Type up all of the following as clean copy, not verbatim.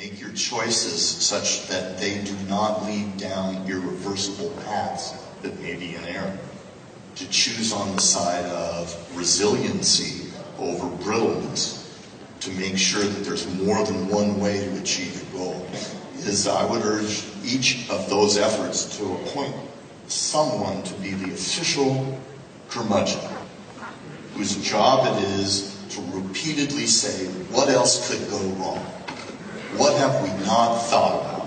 Make your choices such that they do not lead down irreversible paths that may be in error. To choose on the side of resiliency over brittleness, to make sure that there's more than one way to achieve a goal, is I would urge each of those efforts to appoint someone to be the official curmudgeon, whose job it is to repeatedly say, what else could go wrong? What have we not thought about?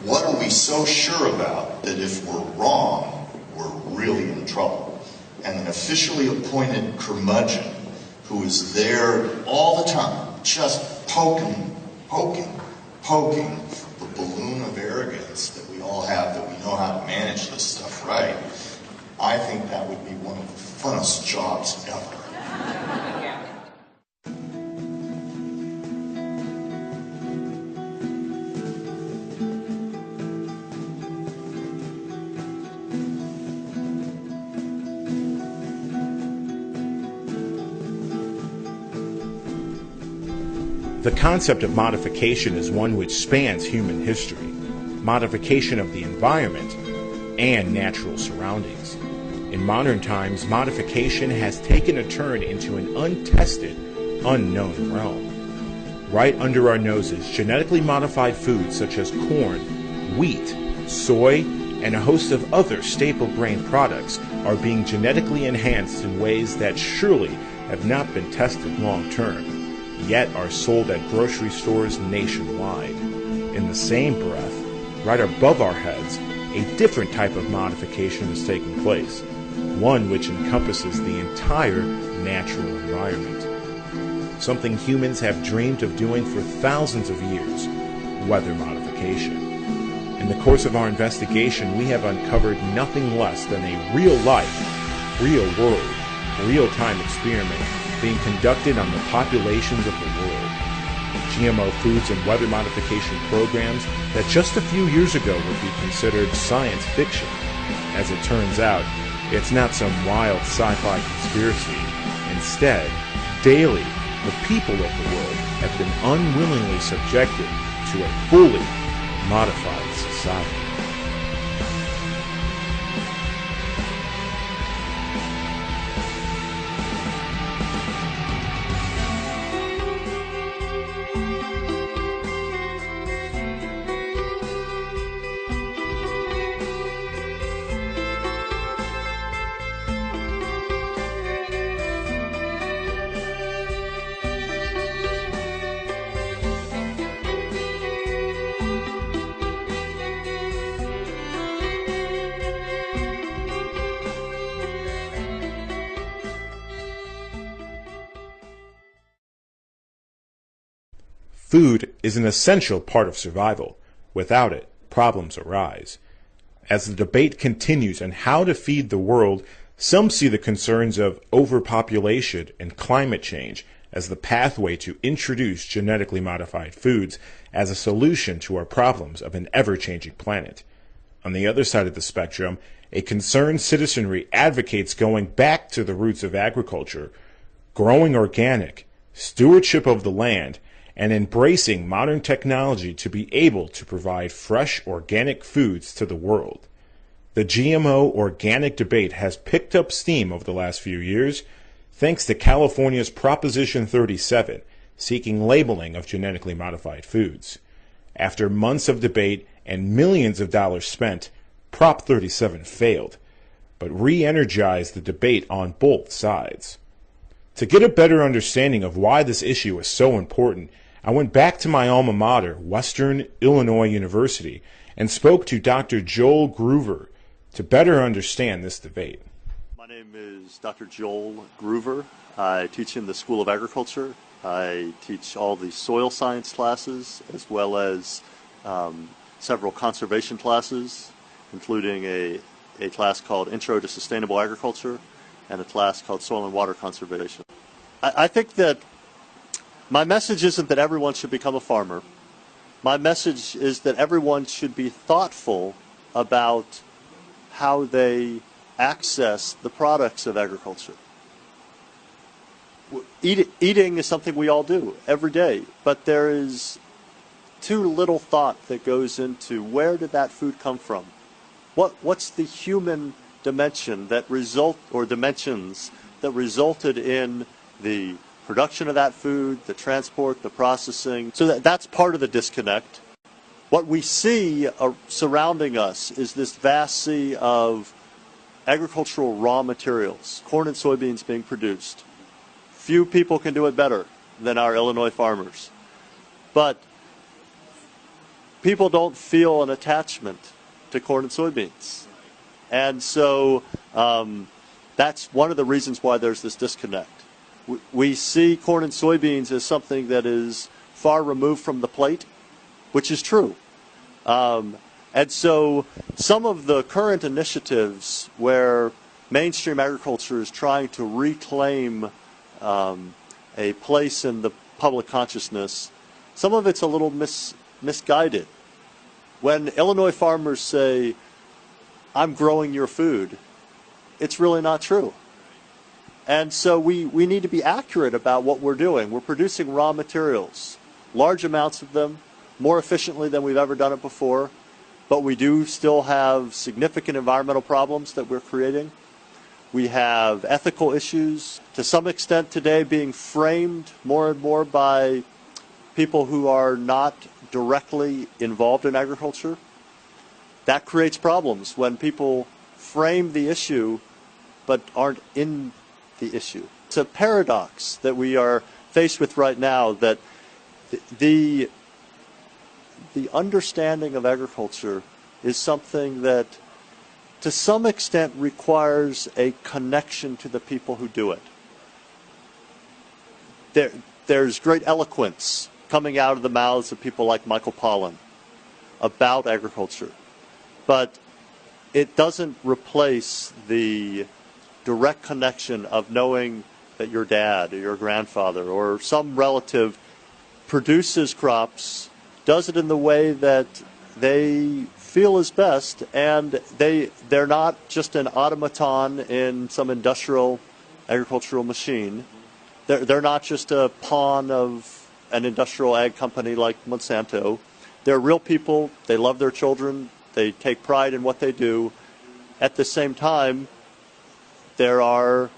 What are we so sure about that if we're wrong, we're really in trouble? And an officially appointed curmudgeon who is there all the time, just poking the balloon of arrogance that we all have, that we know how to manage this stuff right. I think that would be one of the funnest jobs ever. The concept of modification is one which spans human history, modification of the environment and natural surroundings. In modern times, modification has taken a turn into an untested, unknown realm. Right under our noses, genetically modified foods such as corn, wheat, soy, and a host of other staple grain products are being genetically enhanced in ways that surely have not been tested long term, yet are sold at grocery stores nationwide. In the same breath, right above our heads, a different type of modification is taking place, one which encompasses the entire natural environment. Something humans have dreamed of doing for thousands of years, weather modification. In the course of our investigation, we have uncovered nothing less than a real-life, real-world, real-time experiment being conducted on the populations of the world. GMO foods and weather modification programs that just a few years ago would be considered science fiction. As it turns out, it's not some wild sci-fi conspiracy. Instead, daily, the people of the world have been unwillingly subjected to a fully modified society. Food is an essential part of survival. Without it, problems arise. As the debate continues on how to feed the world, some see the concerns of overpopulation and climate change as the pathway to introduce genetically modified foods as a solution to our problems of an ever-changing planet. On the other side of the spectrum, a concerned citizenry advocates going back to the roots of agriculture, growing organic, stewardship of the land, and embracing modern technology to be able to provide fresh organic foods to the world. The GMO organic debate has picked up steam over the last few years, thanks to California's Proposition 37, seeking labeling of genetically modified foods. After months of debate and millions of dollars spent, Prop 37 failed, but re-energized the debate on both sides. To get a better understanding of why this issue is so important, I went back to my alma mater, Western Illinois University, and spoke to Dr. Joel Groover to better understand this debate. My name is Dr. Joel Groover. I teach in the School of Agriculture. I teach all the soil science classes as well as several conservation classes, including a class called Intro to Sustainable Agriculture and a class called Soil and Water Conservation. I think that my message isn't that everyone should become a farmer. My message is that everyone should be thoughtful about how they access the products of agriculture. Eating is something we all do every day, but there is too little thought that goes into where did that food come from? What's the human dimensions that resulted in the production of that food, the transport, the processing? So that's part of the disconnect. What we see surrounding us is this vast sea of agricultural raw materials, corn and soybeans being produced. Few people can do it better than our Illinois farmers. But people don't feel an attachment to corn and soybeans. And so that's one of the reasons why there's this disconnect. We see corn and soybeans as something that is far removed from the plate, which is true. And so some of the current initiatives where mainstream agriculture is trying to reclaim a place in the public consciousness, some of it's a little misguided. When Illinois farmers say, "I'm growing your food," it's really not true. And so we need to be accurate about what we're doing. We're producing raw materials, large amounts of them, more efficiently than we've ever done it before, but we do still have significant environmental problems that we're creating. We have ethical issues, to some extent today being framed more and more by people who are not directly involved in agriculture. That creates problems when people frame the issue but aren't in the issue. It's a paradox that we are faced with right now, that the understanding of agriculture is something that to some extent requires a connection to the people who do it. There's great eloquence coming out of the mouths of people like Michael Pollan about agriculture, but it doesn't replace the direct connection of knowing that your dad or your grandfather or some relative produces crops, does it in the way that they feel is best, and they're not just an automaton in some industrial agricultural machine. They're not just a pawn of an industrial ag company like Monsanto. They're real people. They love their children. They take pride in what they do. At the same time, there are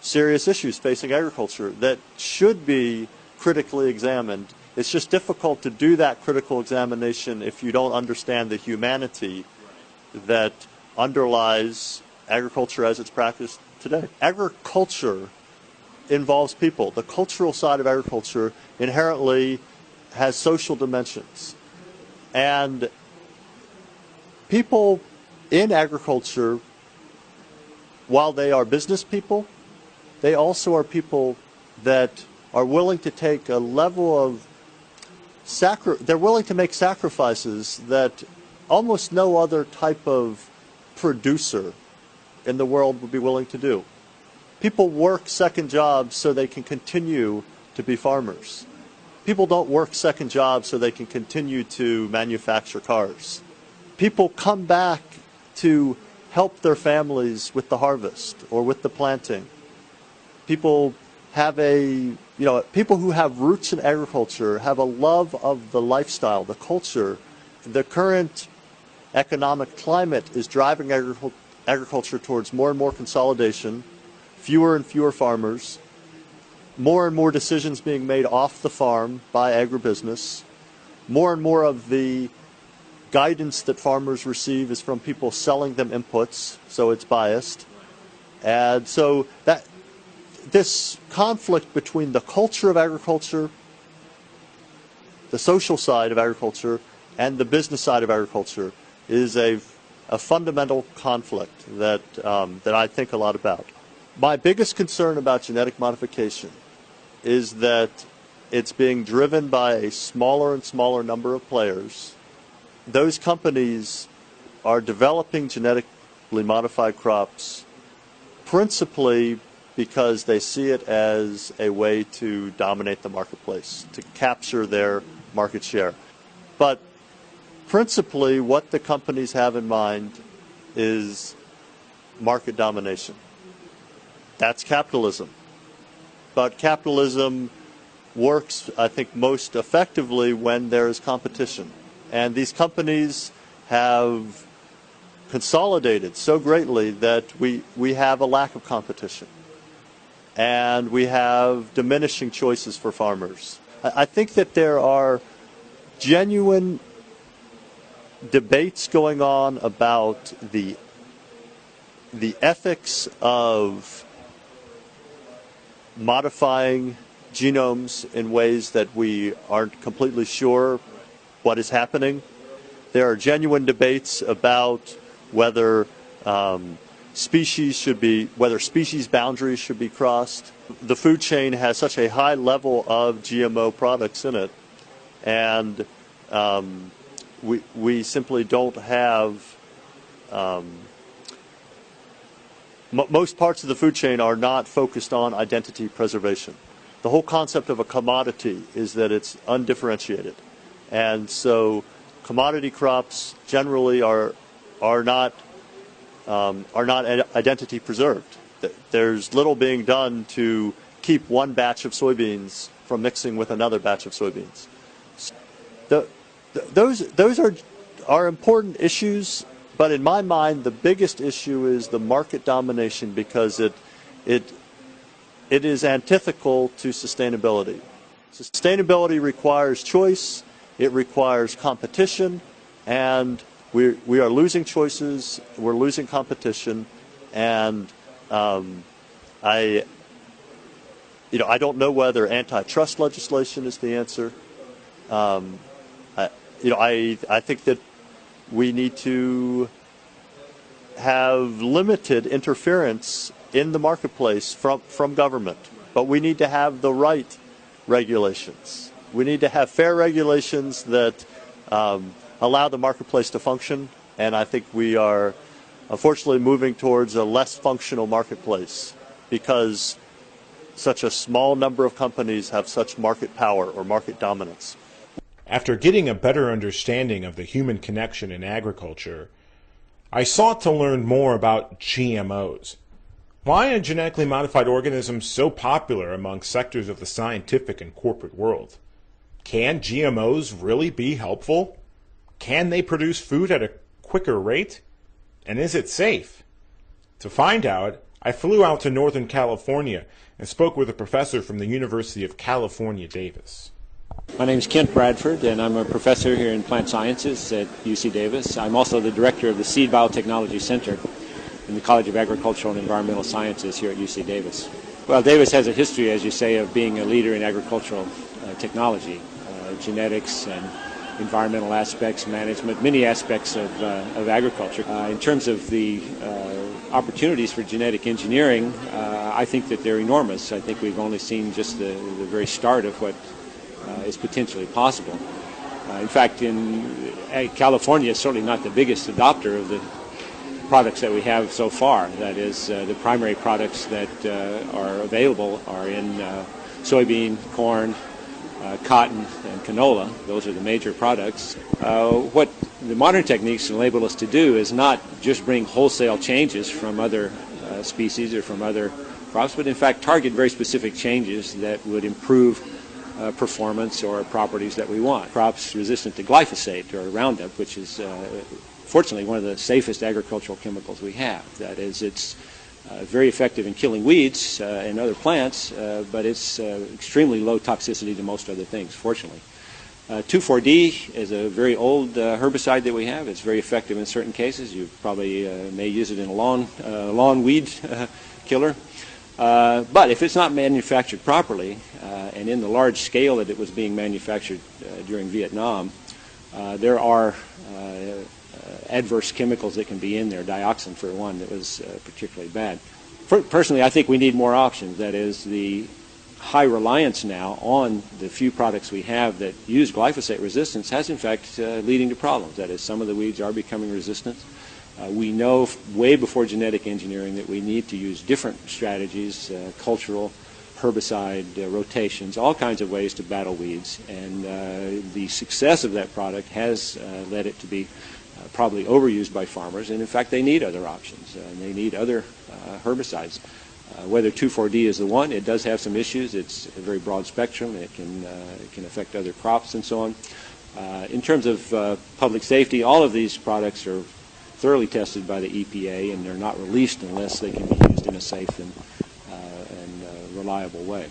serious issues facing agriculture that should be critically examined. It's just difficult to do that critical examination if you don't understand the humanity that underlies agriculture as it's practiced today. Agriculture involves people. The cultural side of agriculture inherently has social dimensions. And people in agriculture, while they are business people, they also are people that are willing to take a level of they're willing to make sacrifices that almost no other type of producer in the world would be willing to do. People work second jobs so they can continue to be farmers. People don't work second jobs so they can continue to manufacture cars. People come back to help their families with the harvest or with the planting. People have people who have roots in agriculture have a love of the lifestyle, the culture. The current economic climate is driving agriculture towards more and more consolidation, fewer and fewer farmers, more and more decisions being made off the farm by agribusiness. More and more of the guidance that farmers receive is from people selling them inputs, so it's biased. And so this conflict between the culture of agriculture, the social side of agriculture, and the business side of agriculture is a fundamental conflict that I think a lot about. My biggest concern about genetic modification is that it's being driven by a smaller and smaller number of players. Those companies are developing genetically modified crops principally because they see it as a way to dominate the marketplace, to capture their market share. But principally what the companies have in mind is market domination. That's capitalism. But capitalism works, I think, most effectively when there is competition. And these companies have consolidated so greatly that we have a lack of competition. And we have diminishing choices for farmers. I think that there are genuine debates going on about the ethics of modifying genomes in ways that we aren't completely sure what is happening. There are genuine debates about whether species boundaries should be crossed. The food chain has such a high level of GMO products in it, and we simply don't have most parts of the food chain are not focused on identity preservation. The whole concept of a commodity is that it's undifferentiated, and so commodity crops generally are not identity preserved. There's little being done to keep one batch of soybeans from mixing with another batch of soybeans. Those are important issues, but in my mind, the biggest issue is the market domination, because it is antithetical to sustainability. Sustainability requires choice, it requires competition, and we are losing choices, we're losing competition, and I don't know whether antitrust legislation is the answer. I think that we need to have limited interference in the marketplace from government, but we need to have the right regulations. We need to have fair regulations that allow the marketplace to function, and I think we are unfortunately moving towards a less functional marketplace because such a small number of companies have such market power or market dominance. After getting a better understanding of the human connection in agriculture, I sought to learn more about GMOs. Why are genetically modified organisms so popular among sectors of the scientific and corporate world? Can GMOs really be helpful? Can they produce food at a quicker rate? And is it safe? To find out, I flew out to Northern California and spoke with a professor from the University of California, Davis. My name is Kent Bradford, and I'm a professor here in plant sciences at UC Davis. I'm also the director of the Seed Biotechnology Center in the College of Agricultural and Environmental Sciences here at UC Davis. Well, Davis has a history, as you say, of being a leader in agricultural technology, genetics and environmental aspects, management, many aspects of agriculture. In terms of the opportunities for genetic engineering, I think that they're enormous. I think we've only seen just the very start of what is potentially possible. In fact, California is certainly not the biggest adopter of the products that we have so far. That is, the primary products that are available are in soybean, corn, cotton, and canola. Those are the major products. What the modern techniques enable us to do is not just bring wholesale changes from other species or from other crops, but in fact target very specific changes that would improve performance or properties that we want. Crops resistant to glyphosate or Roundup, which is fortunately one of the safest agricultural chemicals we have. That is, it's very effective in killing weeds and other plants, but it's extremely low toxicity to most other things, fortunately. 2,4-D is a very old herbicide that we have. It's very effective in certain cases. You probably may use it in a lawn weed killer. But if it's not manufactured properly, and in the large scale that it was being manufactured during Vietnam, there are adverse chemicals that can be in there, dioxin for one, that was particularly bad. Personally, I think we need more options. That is, the high reliance now on the few products we have that use glyphosate resistance has in fact leading to problems. That is, some of the weeds are becoming resistant. We know way before genetic engineering that we need to use different strategies, cultural, herbicide, rotations, all kinds of ways to battle weeds. And the success of that product has led it to be probably overused by farmers. And in fact, they need other options. They need other herbicides. Whether 2,4-D is the one, it does have some issues. It's a very broad spectrum. It can affect other crops and so on. In terms of public safety, all of these products are thoroughly tested by the EPA, and they're not released unless they can be used in a safe and reliable way.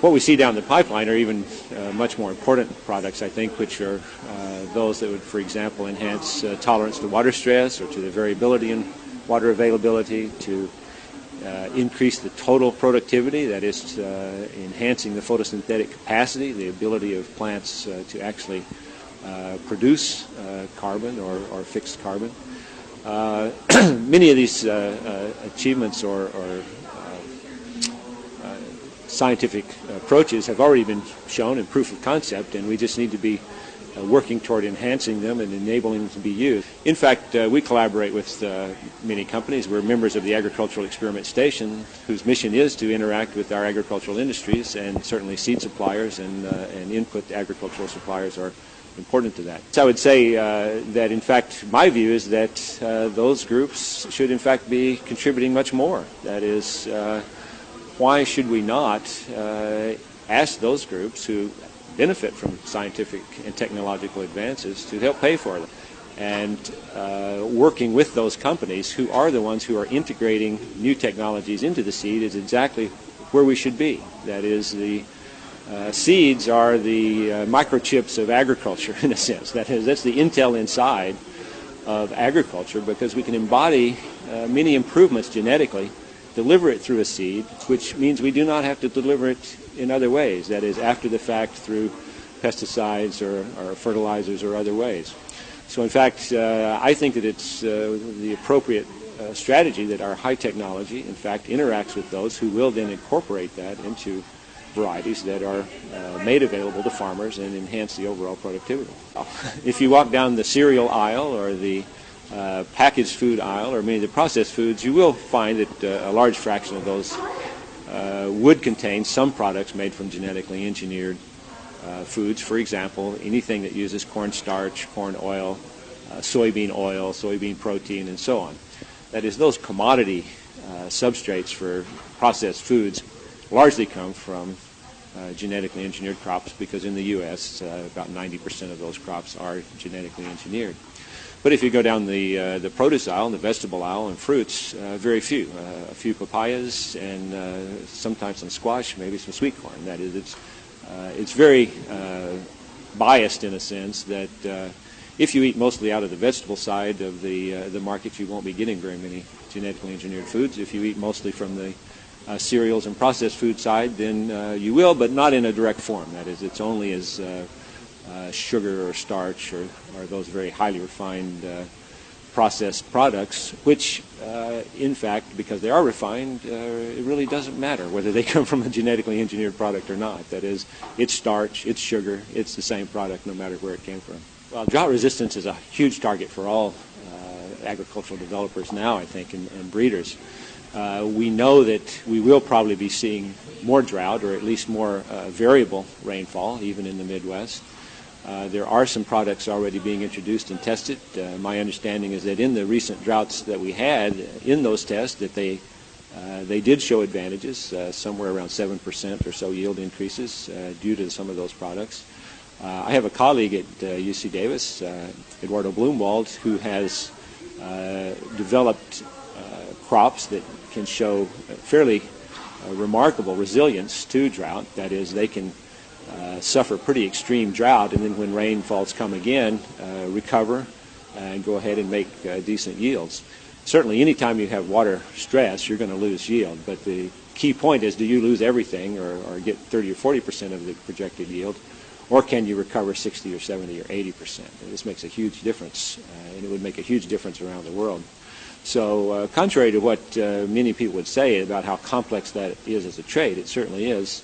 What we see down the pipeline are even much more important products, I think, which are those that would, for example, enhance tolerance to water stress or to the variability in water availability, to increase the total productivity, that is enhancing the photosynthetic capacity, the ability of plants to actually produce carbon or fixed carbon. Many of these achievements or scientific approaches have already been shown in proof of concept, and we just need to be working toward enhancing them and enabling them to be used. In fact, we collaborate with many companies. We're members of the Agricultural Experiment Station, whose mission is to interact with our agricultural industries, and certainly seed suppliers and input agricultural suppliers are important to that. So I would say that, in fact, my view is that those groups should, in fact, be contributing much more. That is, why should we not ask those groups who benefit from scientific and technological advances to help pay for them? And working with those companies who are the ones who are integrating new technologies into the seed is exactly where we should be. That is, the seeds are the microchips of agriculture, in a sense. That is, that's the Intel inside of agriculture, because we can embody many improvements genetically, deliver it through a seed, which means we do not have to deliver it in other ways, that is, after the fact through pesticides or fertilizers or other ways. So, in fact, I think that it's the appropriate strategy that our high technology, in fact, interacts with those who will then incorporate that into varieties that are made available to farmers and enhance the overall productivity. If you walk down the cereal aisle or the packaged food aisle or many of the processed foods, you will find that a large fraction of those would contain some products made from genetically engineered foods. For example, anything that uses cornstarch, corn oil, soybean protein, and so on. That is, those commodity substrates for processed foods largely come from genetically engineered crops, because in the U.S. About 90% of those crops are genetically engineered. But if you go down the produce aisle and the vegetable aisle and fruits, very few. A few papayas and sometimes some squash, maybe some sweet corn. That is, it's very biased in a sense that if you eat mostly out of the vegetable side of the market, you won't be getting very many genetically engineered foods. If you eat mostly from the cereals and processed food side, then you will, but not in a direct form. That is, it's only as sugar or starch or those very highly refined processed products, which in fact, because they are refined, it really doesn't matter whether they come from a genetically engineered product or not. That is, it's starch, it's sugar, it's the same product no matter where it came from. Well, drought resistance is a huge target for all agricultural developers now, I think, and breeders. We know that we will probably be seeing more drought, or at least more variable rainfall, even in the Midwest. There are some products already being introduced and tested. My understanding is that in the recent droughts that we had, in those tests, that they did show advantages, somewhere around 7% or so yield increases due to some of those products. I have a colleague at UC Davis, Eduardo Blumwald, who has developed crops that can show fairly remarkable resilience to drought. That is, they can suffer pretty extreme drought, and then when rainfalls come again, recover and go ahead and make decent yields. Certainly, anytime you have water stress, you're going to lose yield, but the key point is, do you lose everything or get 30 or 40% of the projected yield, or can you recover 60 or 70 or 80%? And this makes a huge difference, and it would make a huge difference around the world. So contrary to what many people would say about how complex that is as a trade, it certainly is.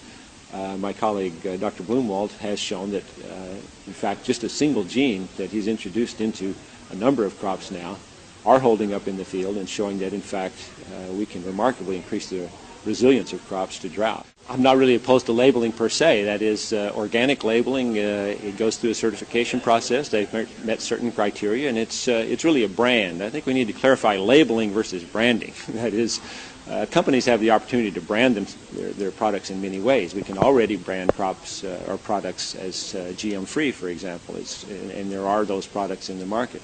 My colleague, Dr. Blumwald, has shown that, in fact, just a single gene that he's introduced into a number of crops now are holding up in the field and showing that, in fact, we can remarkably increase the resilience of crops to drought. I'm not really opposed to labeling per se. That is, organic labeling, it goes through a certification process. They've met certain criteria, and it's really a brand. I think we need to clarify labeling versus branding. That is, companies have the opportunity to brand their products in many ways. We can already brand crops or products as GM-free, for example, and there are those products in the market.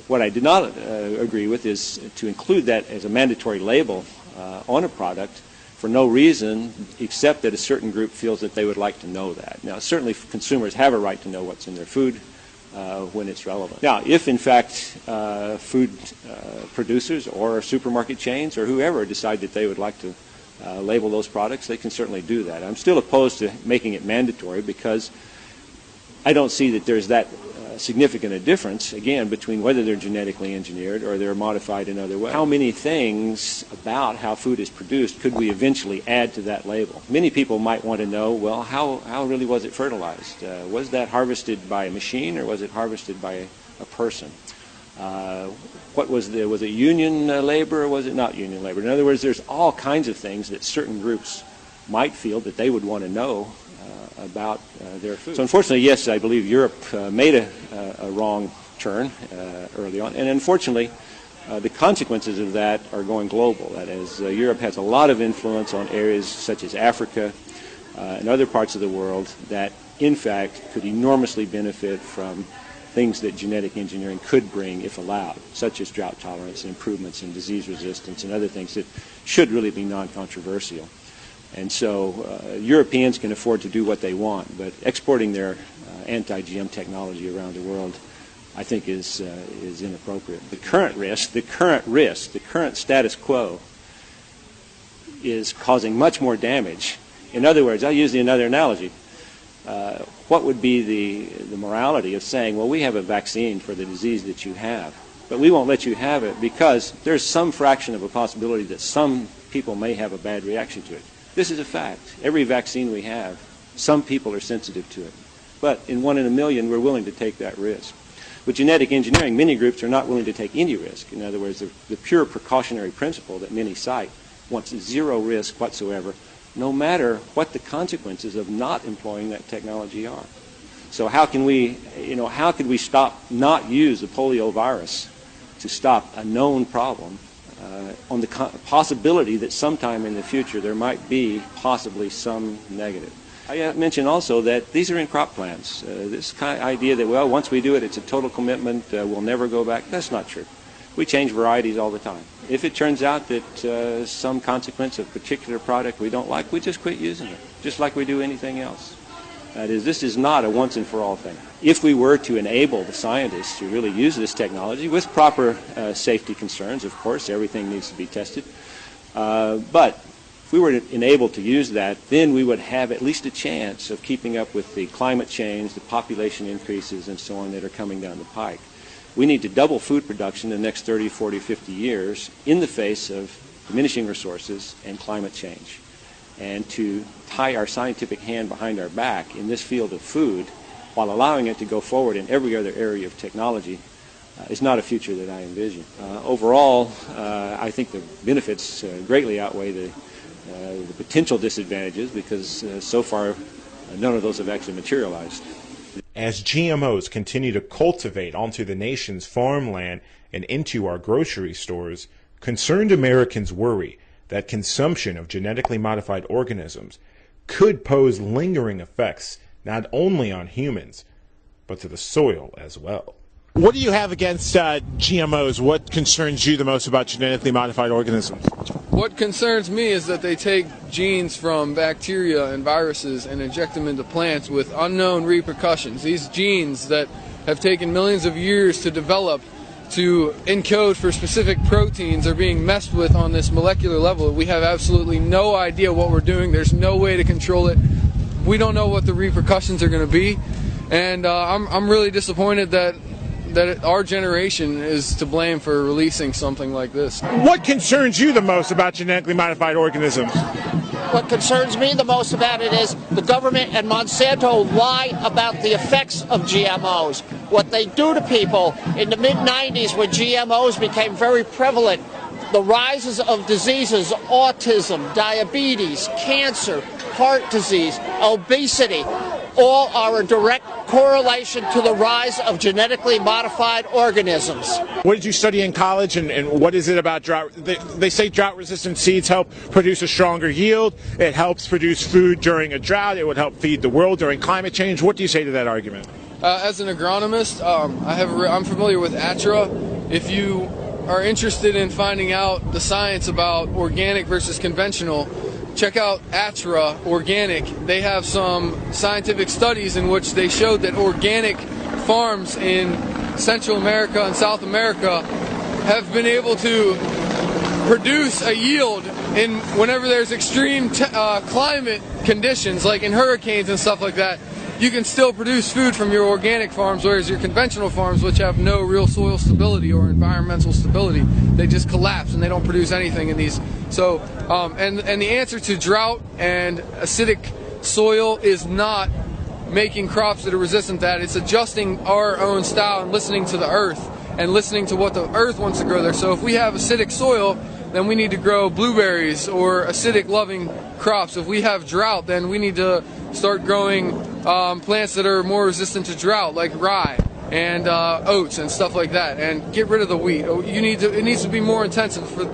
What I did not agree with is to include that as a mandatory label on a product for no reason except that a certain group feels that they would like to know that. Now, certainly consumers have a right to know what's in their food when it's relevant. Now, if in fact food producers or supermarket chains or whoever decide that they would like to label those products, they can certainly do that. I'm still opposed to making it mandatory because I don't see that there's that significant a difference, again, between whether they're genetically engineered or they're modified in other ways. How many things about how food is produced could we eventually add to that label? Many people might want to know, well, how really was it fertilized? Was that harvested by a machine or was it harvested by a person? Was it union labor or was it not union labor? In other words, there's all kinds of things that certain groups might feel that they would want to know about their food. So unfortunately, yes, I believe Europe made a wrong turn early on, and unfortunately, the consequences of that are going global. That is, Europe has a lot of influence on areas such as Africa and other parts of the world that, in fact, could enormously benefit from things that genetic engineering could bring if allowed, such as drought tolerance and improvements in disease resistance and other things that should really be non-controversial. And so Europeans can afford to do what they want, but exporting their anti-GM technology around the world, I think, is inappropriate. The current status quo is causing much more damage. In other words, I'll use another analogy. What would be the morality of saying, well, we have a vaccine for the disease that you have, but we won't let you have it because there's some fraction of a possibility that some people may have a bad reaction to it. This is a fact. Every vaccine we have, some people are sensitive to it. But in 1 in a million, we're willing to take that risk. With genetic engineering, many groups are not willing to take any risk. In other words, the pure precautionary principle that many cite wants zero risk whatsoever, no matter what the consequences of not employing that technology are. So how can we, how could we not use the polio virus to stop a known problem on the possibility that sometime in the future there might be possibly some negative? I mentioned also that these are in crop plans. This kind of idea that, well, once we do it, it's a total commitment, we'll never go back, that's not true. We change varieties all the time. If it turns out that some consequence of a particular product we don't like, we just quit using it, just like we do anything else. That is, this is not a once and for all thing. If we were to enable the scientists to really use this technology with proper safety concerns, of course, everything needs to be tested. But if we were enabled to use that, then we would have at least a chance of keeping up with the climate change, the population increases, and so on that are coming down the pike. We need to double food production in the next 30, 40, 50 years in the face of diminishing resources and climate change. And to tie our scientific hand behind our back in this field of food while allowing it to go forward in every other area of technology is not a future that I envision. Overall, I think the benefits greatly outweigh the potential disadvantages because so far none of those have actually materialized. As GMOs continue to cultivate onto the nation's farmland and into our grocery stores, concerned Americans worry that consumption of genetically modified organisms could pose lingering effects not only on humans, but to the soil as well. What do you have against GMOs? What concerns you the most about genetically modified organisms? What concerns me is that they take genes from bacteria and viruses and inject them into plants with unknown repercussions. These genes that have taken millions of years to develop to encode for specific proteins are being messed with on this molecular level. We have absolutely no idea what we're doing. There's no way to control it. We don't know what the repercussions are going to be. And I'm really disappointed that our generation is to blame for releasing something like this. What concerns you the most about genetically modified organisms? What concerns me the most about it is the government and Monsanto lie about the effects of GMOs. What they do to people in the mid-90s when GMOs became very prevalent, the rises of diseases, autism, diabetes, cancer, heart disease, obesity, all are a direct correlation to the rise of genetically modified organisms. What did you study in college, and what is it about drought? They say drought-resistant seeds help produce a stronger yield. It helps produce food during a drought. It would help feed the world during climate change. What do you say to that argument? As an agronomist, I'm familiar with ATRA. If you are interested in finding out the science about organic versus conventional, check out ATRA Organic. They have some scientific studies in which they showed that organic farms in Central America and South America have been able to produce a yield in whenever there's extreme climate conditions, like in hurricanes and stuff like that. You can still produce food from your organic farms, whereas your conventional farms, which have no real soil stability or environmental stability, they just collapse and they don't produce anything in these. So, and the answer to drought and acidic soil is not making crops that are resistant to that. It's adjusting our own style and listening to the earth and listening to what the earth wants to grow there. So if we have acidic soil, then we need to grow blueberries or acidic loving crops. If we have drought, then we need to start growing plants that are more resistant to drought, like rye and oats and stuff like that, and get rid of the wheat. It needs to be more intensive for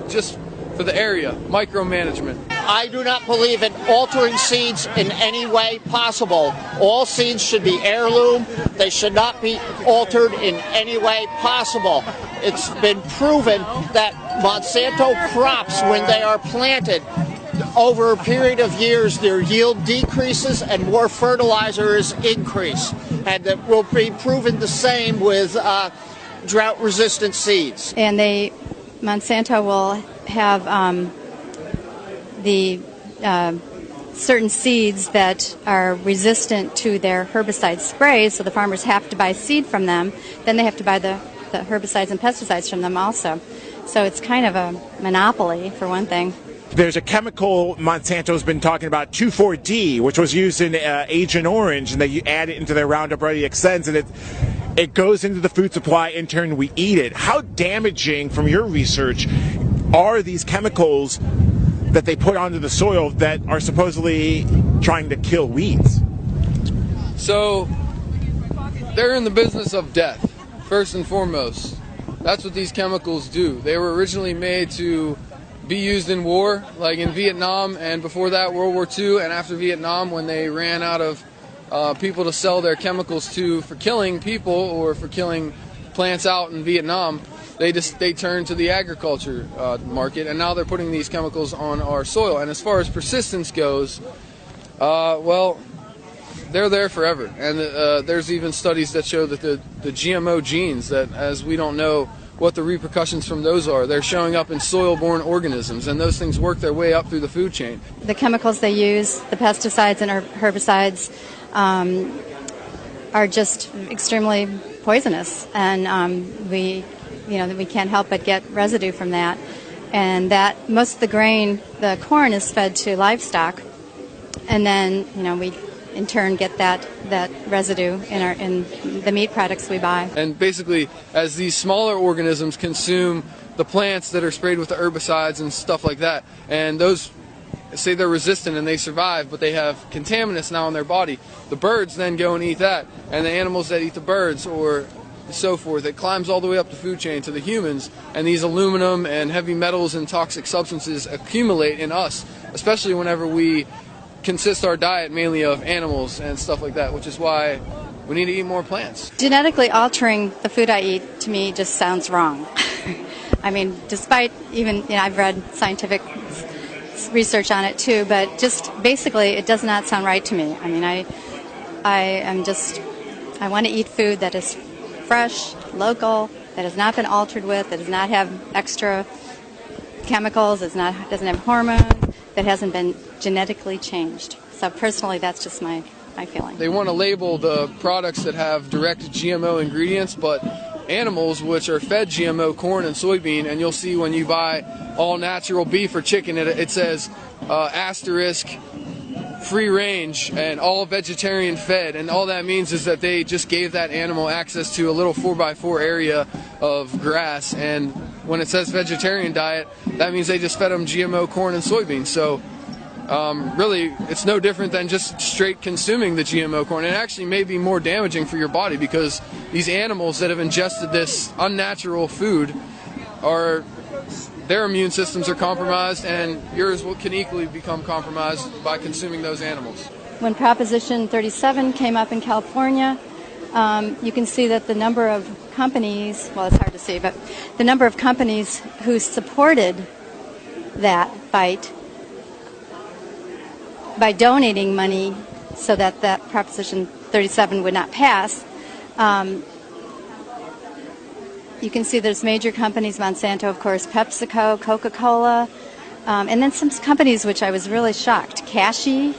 the area, micromanagement. I do not believe in altering seeds in any way possible. All seeds should be heirloom. They should not be altered in any way possible. It's been proven that Monsanto crops, when they are planted, over a period of years, their yield decreases and more fertilizer is increased. And that will be proven the same with drought-resistant seeds. And Monsanto will have the certain seeds that are resistant to their herbicide sprays, so the farmers have to buy seed from them. Then they have to buy the herbicides and pesticides from them also. So it's kind of a monopoly, for one thing. There's a chemical Monsanto's been talking about, 2,4-D, which was used in Agent Orange, and they add it into their Roundup Ready Extends, and it goes into the food supply. In turn, we eat it. How damaging, from your research, are these chemicals that they put onto the soil that are supposedly trying to kill weeds? So they're in the business of death, first and foremost. That's what these chemicals do. They were originally made to be used in war, like in Vietnam, and before that World War II, and after Vietnam, when they ran out of people to sell their chemicals to for killing people or for killing plants out in Vietnam, they turned to the agriculture market, and now they're putting these chemicals on our soil. And as far as persistence goes, well, they're there forever. And there's even studies that show that the GMO genes, that as we don't know what the repercussions from those are, they're showing up in soil-borne organisms, and those things work their way up through the food chain. The chemicals they use, the pesticides and herbicides, are just extremely poisonous, and we can't help but get residue from that. And that most of the grain, the corn, is fed to livestock, and then we in turn get that residue in the meat products we buy. And basically, as these smaller organisms consume the plants that are sprayed with the herbicides and stuff like that, and those, say they're resistant and they survive, but they have contaminants now in their body, the birds then go and eat that, and the animals that eat the birds, or so forth, it climbs all the way up the food chain to the humans, and these aluminum and heavy metals and toxic substances accumulate in us, especially whenever we consist our diet mainly of animals and stuff like that, which is why we need to eat more plants. Genetically altering the food I eat, to me, just sounds wrong. I mean, despite even, I've read scientific research on it too, but just basically it does not sound right to me. I mean, I want to eat food that is fresh, local, that has not been altered with, that does not have extra chemicals, doesn't have hormones, that hasn't been genetically changed. So personally, that's just my feeling. They want to label the products that have direct GMO ingredients, but animals which are fed GMO corn and soybean, and you'll see when you buy all natural beef or chicken, it says asterisk free range and all vegetarian fed, and all that means is that they just gave that animal access to a little 4x4 area of grass, and when it says vegetarian diet, that means they just fed them GMO corn and soybeans. So really, it's no different than just straight consuming the GMO corn. It actually may be more damaging for your body because these animals that have ingested this unnatural food their immune systems are compromised, and yours can equally become compromised by consuming those animals. When Proposition 37 came up in California, you can see that the number of companies, well, it's hard to see, but the number of companies who supported that fight by donating money so that that Proposition 37 would not pass. You can see there's major companies, Monsanto, of course, PepsiCo, Coca-Cola, and then some companies which I was really shocked. Cascadian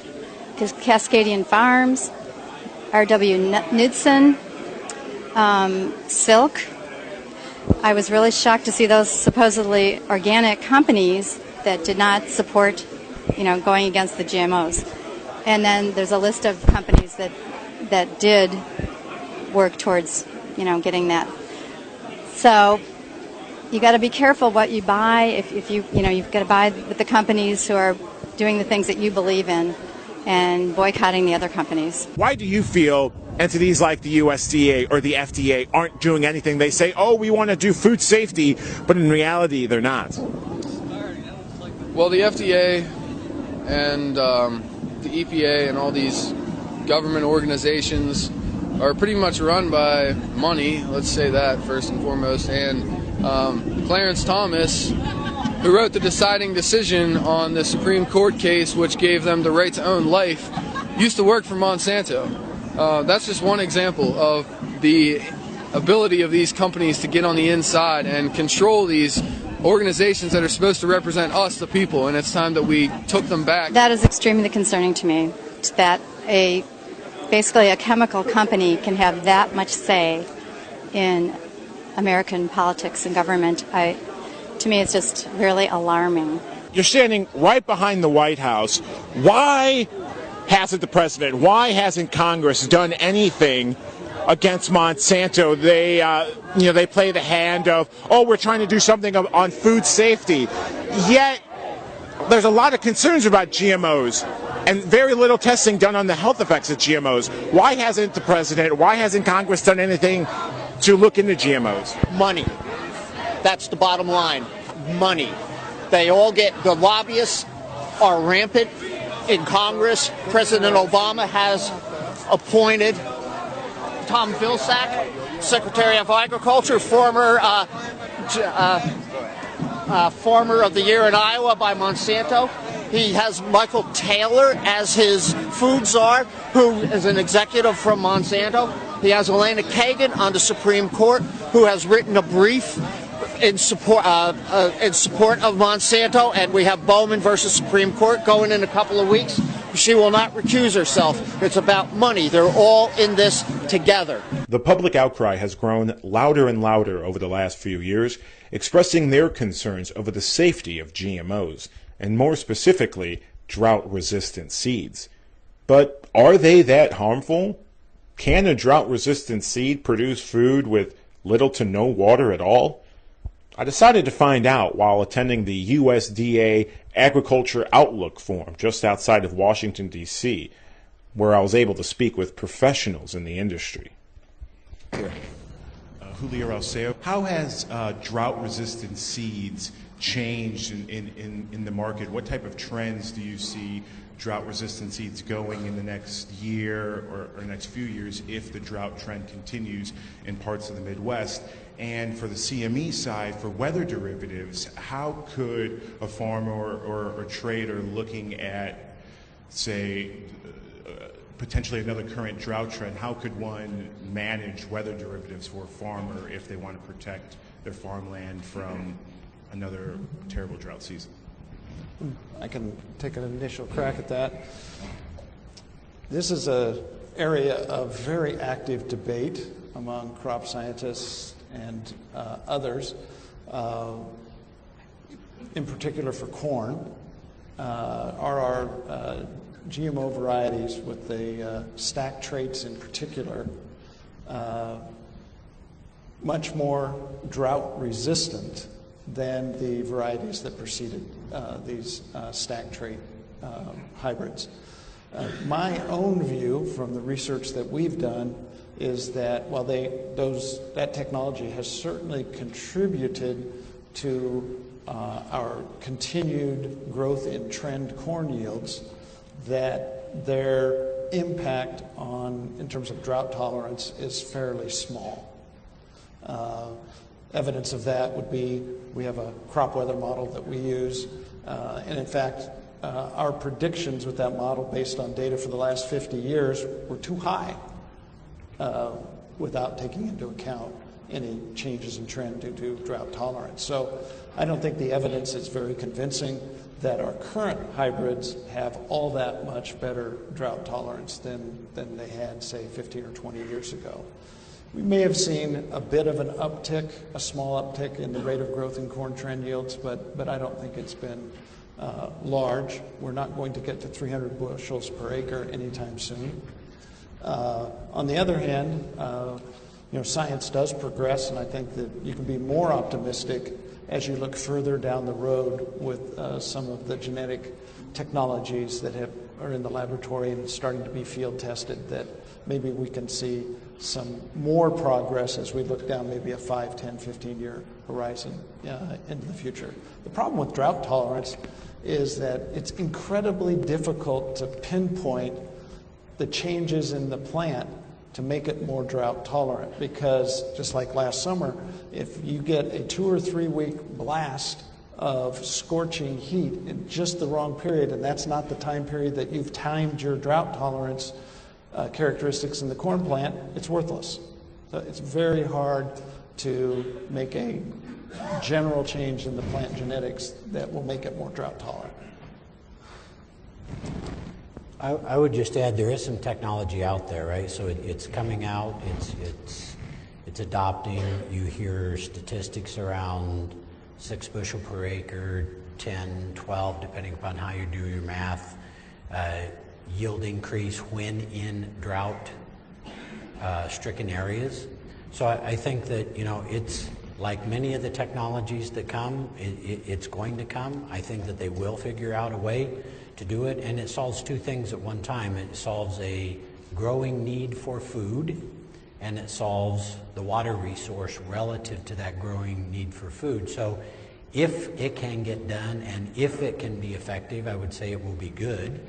Farms, R.W. Knudsen, Silk. I was really shocked to see those supposedly organic companies that did not support, going against the GMOs. And then there's a list of companies that did work towards, getting that. So you got to be careful what you buy. If you've got to buy with the companies who are doing the things that you believe in and boycotting the other companies. Why do you feel entities like the USDA or the FDA aren't doing anything? They say, oh, we want to do food safety, but in reality, they're not. Well, the FDA and the EPA and all these government organizations are pretty much run by money, let's say that first and foremost, and Clarence Thomas, who wrote the deciding decision on the Supreme Court case which gave them the right to own life, used to work for Monsanto. That's just one example of the ability of these companies to get on the inside and control these organizations that are supposed to represent us, the people, and it's time that we took them back. That is extremely concerning to me, that basically a chemical company can have that much say in American politics and government. To me, it's just really alarming. You're standing right behind the White House. Why hasn't the president, why hasn't Congress done anything against Monsanto? They play the hand of, oh, we're trying to do something on food safety. Yet, there's a lot of concerns about GMOs and very little testing done on the health effects of GMOs. Why hasn't the president, why hasn't Congress done anything to look into GMOs? Money. That's the bottom line. Money. The lobbyists are rampant in Congress. President Obama has appointed Tom Vilsack, Secretary of Agriculture, former Farmer of the Year in Iowa by Monsanto. He has Michael Taylor as his food czar, who is an executive from Monsanto. He has Elena Kagan on the Supreme Court, who has written a brief in support of Monsanto. And we have Bowman versus Supreme Court going in a couple of weeks. She will not recuse herself. It's about money. They're all in this together. The public outcry has grown louder and louder over the last few years, expressing their concerns over the safety of GMOs, and more specifically, drought-resistant seeds. But are they that harmful? Can a drought-resistant seed produce food with little to no water at all? I decided to find out while attending the USDA Agriculture Outlook Forum just outside of Washington, D.C., where I was able to speak with professionals in the industry. Julio Alceo, how has drought-resistant seeds changed in the market? What type of trends do you see drought-resistant seeds going in the next year or next few years if the drought trend continues in parts of the Midwest? And for the CME side, for weather derivatives, how could a farmer or trader looking at, say, potentially another current drought trend, how could one manage weather derivatives for a farmer if they want to protect their farmland from another terrible drought season? I can take an initial crack at that. This is an area of very active debate among crop scientists and others, in particular for corn. Are our GMO varieties with the stack traits in particular much more drought resistant than the varieties that preceded these stack trait hybrids. My own view from the research that we've done is that while that technology has certainly contributed to our continued growth in trend corn yields, that their impact in terms of drought tolerance is fairly small. Evidence of that would be we have a crop weather model that we use, and in fact, our predictions with that model based on data for the last 50 years were too high without taking into account any changes in trend due to drought tolerance. So I don't think the evidence is very convincing that our current hybrids have all that much better drought tolerance than they had, say, 15 or 20 years ago. We may have seen a bit of an uptick, a small uptick in the rate of growth in corn trend yields, but I don't think it's been large. We're not going to get to 300 bushels per acre anytime soon. On the other hand, science does progress, and I think that you can be more optimistic as you look further down the road with some of the genetic technologies that are in the laboratory and starting to be field tested, that maybe we can see some more progress as we look down maybe a 5, 10, 15-year horizon into the future. The problem with drought tolerance is that it's incredibly difficult to pinpoint the changes in the plant to make it more drought tolerant, because just like last summer, if you get a 2 or 3 week blast of scorching heat in just the wrong period, and that's not the time period that you've timed your drought tolerance characteristics in the corn plant, it's worthless. So it's very hard to make a general change in the plant genetics that will make it more drought tolerant. I would just add there is some technology out there, right? So it's coming out, it's adopting. You hear statistics around 6 bushel per acre, 10, 12, depending upon how you do your math, yield increase when in drought stricken areas. So I think that, it's like many of the technologies that come, it's going to come. I think that they will figure out a way to do it, and it solves two things at one time. It solves a growing need for food, and it solves the water resource relative to that growing need for food. So if it can get done and if it can be effective, I would say it will be good.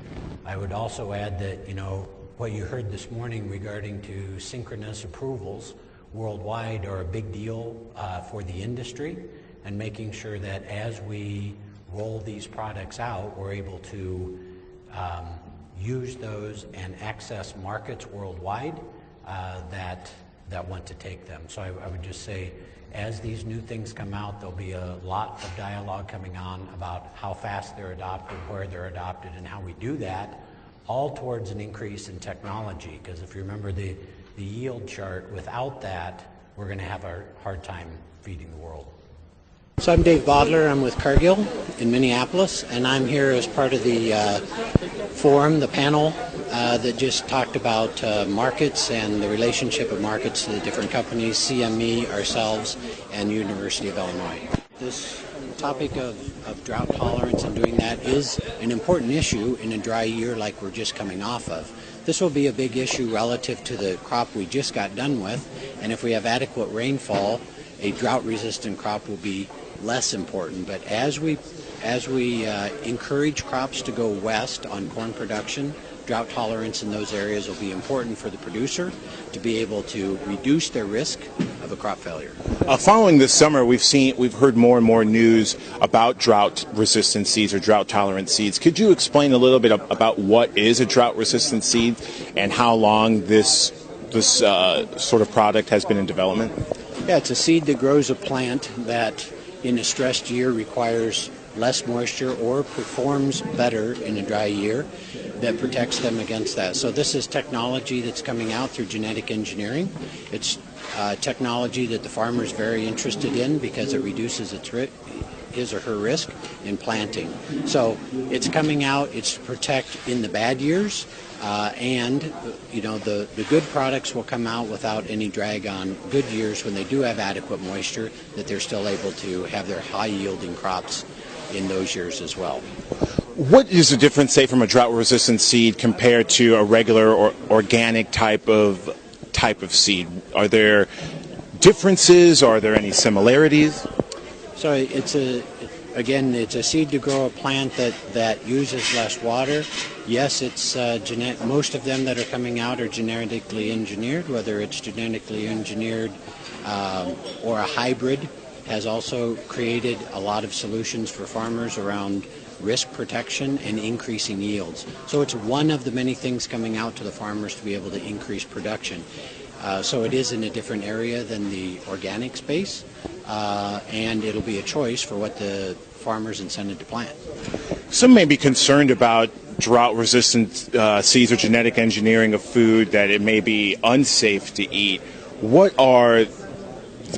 I would also add that, what you heard this morning regarding to synchronous approvals worldwide are a big deal for the industry, and making sure that as we roll these products out, we're able to use those and access markets worldwide that want to take them. So I would just say, as these new things come out, there'll be a lot of dialogue coming on about how fast they're adopted, where they're adopted, and how we do that, all towards an increase in technology. Because if you remember the yield chart, without that, we're going to have a hard time feeding the world. So I'm Dave Bodler. I'm with Cargill in Minneapolis, and I'm here as part of the forum, the panel that just talked about markets and the relationship of markets to the different companies, CME, ourselves, and University of Illinois. This topic of drought tolerance and doing that is an important issue in a dry year like we're just coming off of. This will be a big issue relative to the crop we just got done with, and if we have adequate rainfall, a drought-resistant crop will be less important. But as we encourage crops to go west on corn production, drought tolerance in those areas will be important for the producer to be able to reduce their risk of a crop failure. Following this summer, we've heard more and more news about drought-resistant seeds or drought-tolerant seeds. Could you explain a little bit about what is a drought-resistant seed and how long this sort of product has been in development? Yeah, it's a seed that grows a plant that in a stressed year requires less moisture or performs better in a dry year, that protects them against that. So this is technology that's coming out through genetic engineering. It's technology that the farmer is very interested in because it reduces his or her risk in planting. So it's coming out, it's to protect in the bad years, and the good products will come out without any drag on good years when they do have adequate moisture, that they're still able to have their high yielding crops in those years as well. What is the difference, say, from a drought-resistant seed compared to a regular or organic type of seed? Are there differences? Are there any similarities? So it's a seed to grow a plant that uses less water. Yes, it's most of them that are coming out are genetically engineered, whether it's genetically engineered or a hybrid has also created a lot of solutions for farmers around risk protection and increasing yields. So it's one of the many things coming out to the farmers to be able to increase production. So it is in a different area than the organic space, and it'll be a choice for what the farmers intended to plant. Some may be concerned about drought-resistant seeds or genetic engineering of food, that it may be unsafe to eat.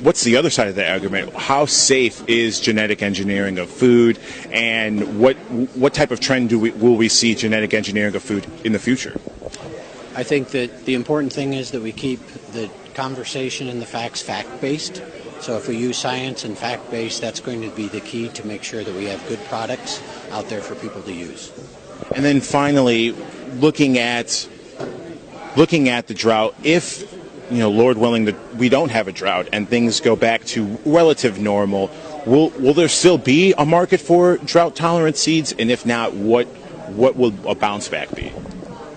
What's the other side of the argument? How safe is genetic engineering of food, and what type of trend will we see genetic engineering of food in the future? I think that the important thing is that we keep the conversation and the facts fact-based. So if we use science and fact-based, that's going to be the key to make sure that we have good products out there for people to use. And then finally, looking at the drought, if Lord willing, that we don't have a drought and things go back to relative normal, will there still be a market for drought-tolerant seeds? And if not, what will a bounce back be?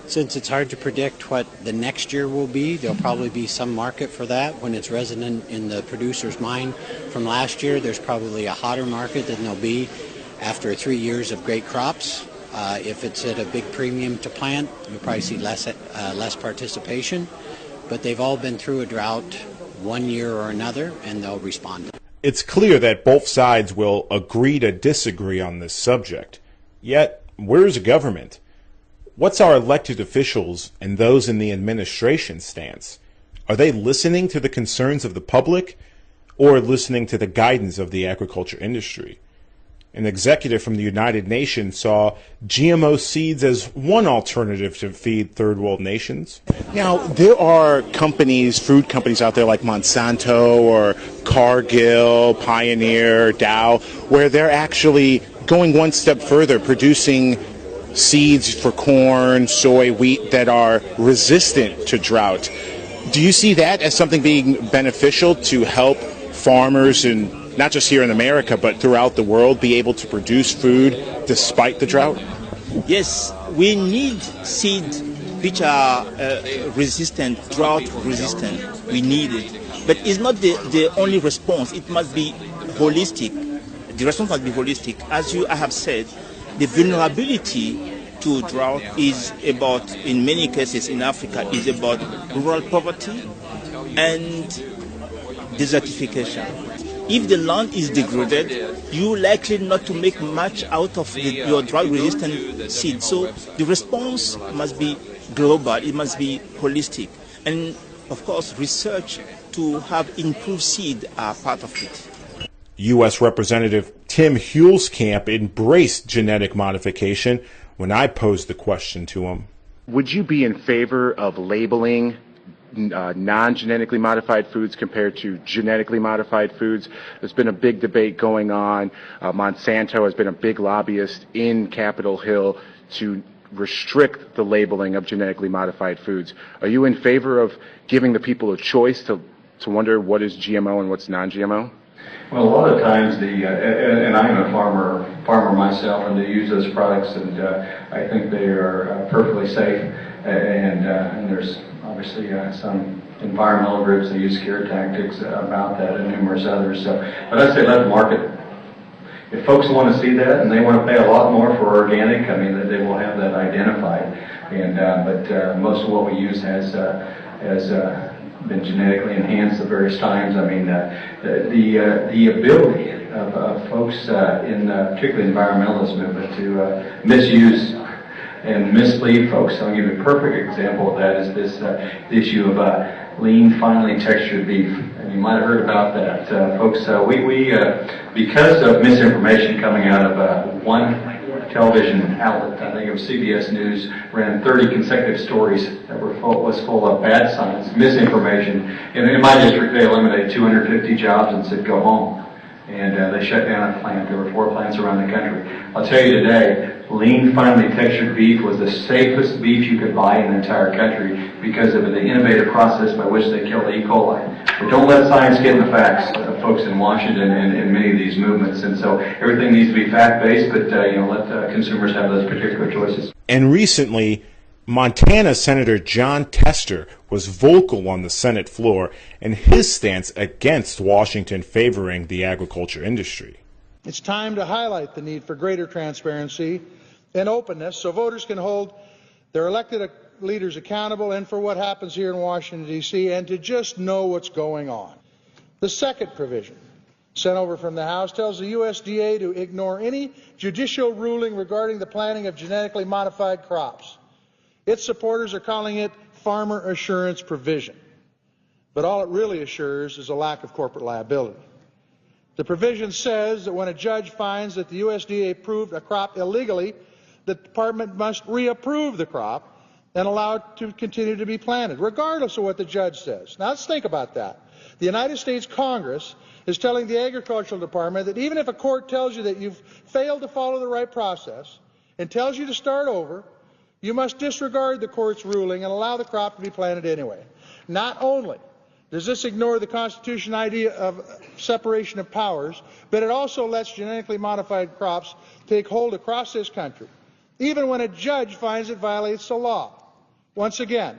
Since it's hard to predict what the next year will be, there'll probably be some market for that. When it's resonant in the producer's mind from last year, there's probably a hotter market than there'll be after 3 years of great crops. If it's at a big premium to plant, you'll probably see less participation. But they've all been through a drought one year or another, and they'll respond. It's clear that both sides will agree to disagree on this subject. Yet, where's the government? What's our elected officials and those in the administration stance? Are they listening to the concerns of the public or listening to the guidance of the agriculture industry? An executive from the United Nations saw GMO seeds as one alternative to feed third world nations. Now, there are food companies out there like Monsanto or Cargill, Pioneer, Dow, where they're actually going one step further, producing seeds for corn, soy, wheat that are resistant to drought. Do you see that as something being beneficial to help farmers, and not just here in America, but throughout the world, be able to produce food despite the drought? Yes, we need seeds which are resistant, drought resistant. We need it. But it's not the only response. It must be holistic. The response must be holistic. As I have said, the vulnerability to drought is about, in many cases in Africa, is about rural poverty and desertification. If the land is degraded, you're likely not to make much out of your drought-resistant seed. So the response must be global, it must be holistic. And of course, research to have improved seed are part of it. U.S. Representative Tim Huelskamp embraced genetic modification when I posed the question to him. Would you be in favor of labeling non-genetically modified foods compared to genetically modified foods? There's been a big debate going on. Monsanto has been a big lobbyist in Capitol Hill to restrict the labeling of genetically modified foods. Are you in favor of giving the people a choice to wonder what is GMO and what's non-GMO? Well, a lot of times and I'm a farmer myself, and they use those products, and I think they are perfectly safe, and there's obviously some environmental groups that use scare tactics about that, and numerous others. So, but I say let the market. If folks want to see that and they want to pay a lot more for organic, I mean, they will have that identified. And but most of what we use has been genetically enhanced at various times. I mean, the ability of folks in particularly environmentalist movement to misuse and mislead folks. I'll give you a perfect example of that is this issue of lean, finely textured beef. And you might have heard about that. Folks, we because of misinformation coming out of one television outlet, I think it was CBS News, ran 30 consecutive stories that was full of bad science, misinformation. And in my district, they eliminated 250 jobs and said, go home. And they shut down a plant. There were 4 plants around the country. I'll tell you today, lean, finely textured beef was the safest beef you could buy in the entire country because of the innovative process by which they killed E. coli. But don't let science get in the facts, folks in Washington and many of these movements. And so everything needs to be fact-based, but let consumers have those particular choices. And recently, Montana Senator John Tester was vocal on the Senate floor in his stance against Washington favoring the agriculture industry. It's time to highlight the need for greater transparency and openness so voters can hold their elected leaders accountable and for what happens here in Washington, D.C., and to just know what's going on. The second provision sent over from the House tells the USDA to ignore any judicial ruling regarding the planting of genetically modified crops. Its supporters are calling it farmer assurance provision. But all it really assures is a lack of corporate liability. The provision says that when a judge finds that the USDA approved a crop illegally, the department must reapprove the crop and allow it to continue to be planted, regardless of what the judge says. Now let's think about that. The United States Congress is telling the Agricultural Department that even if a court tells you that you've failed to follow the right process and tells you to start over, you must disregard the court's ruling and allow the crop to be planted anyway. Not only does this ignore the Constitution idea of separation of powers, but it also lets genetically modified crops take hold across this country, even when a judge finds it violates the law. Once again,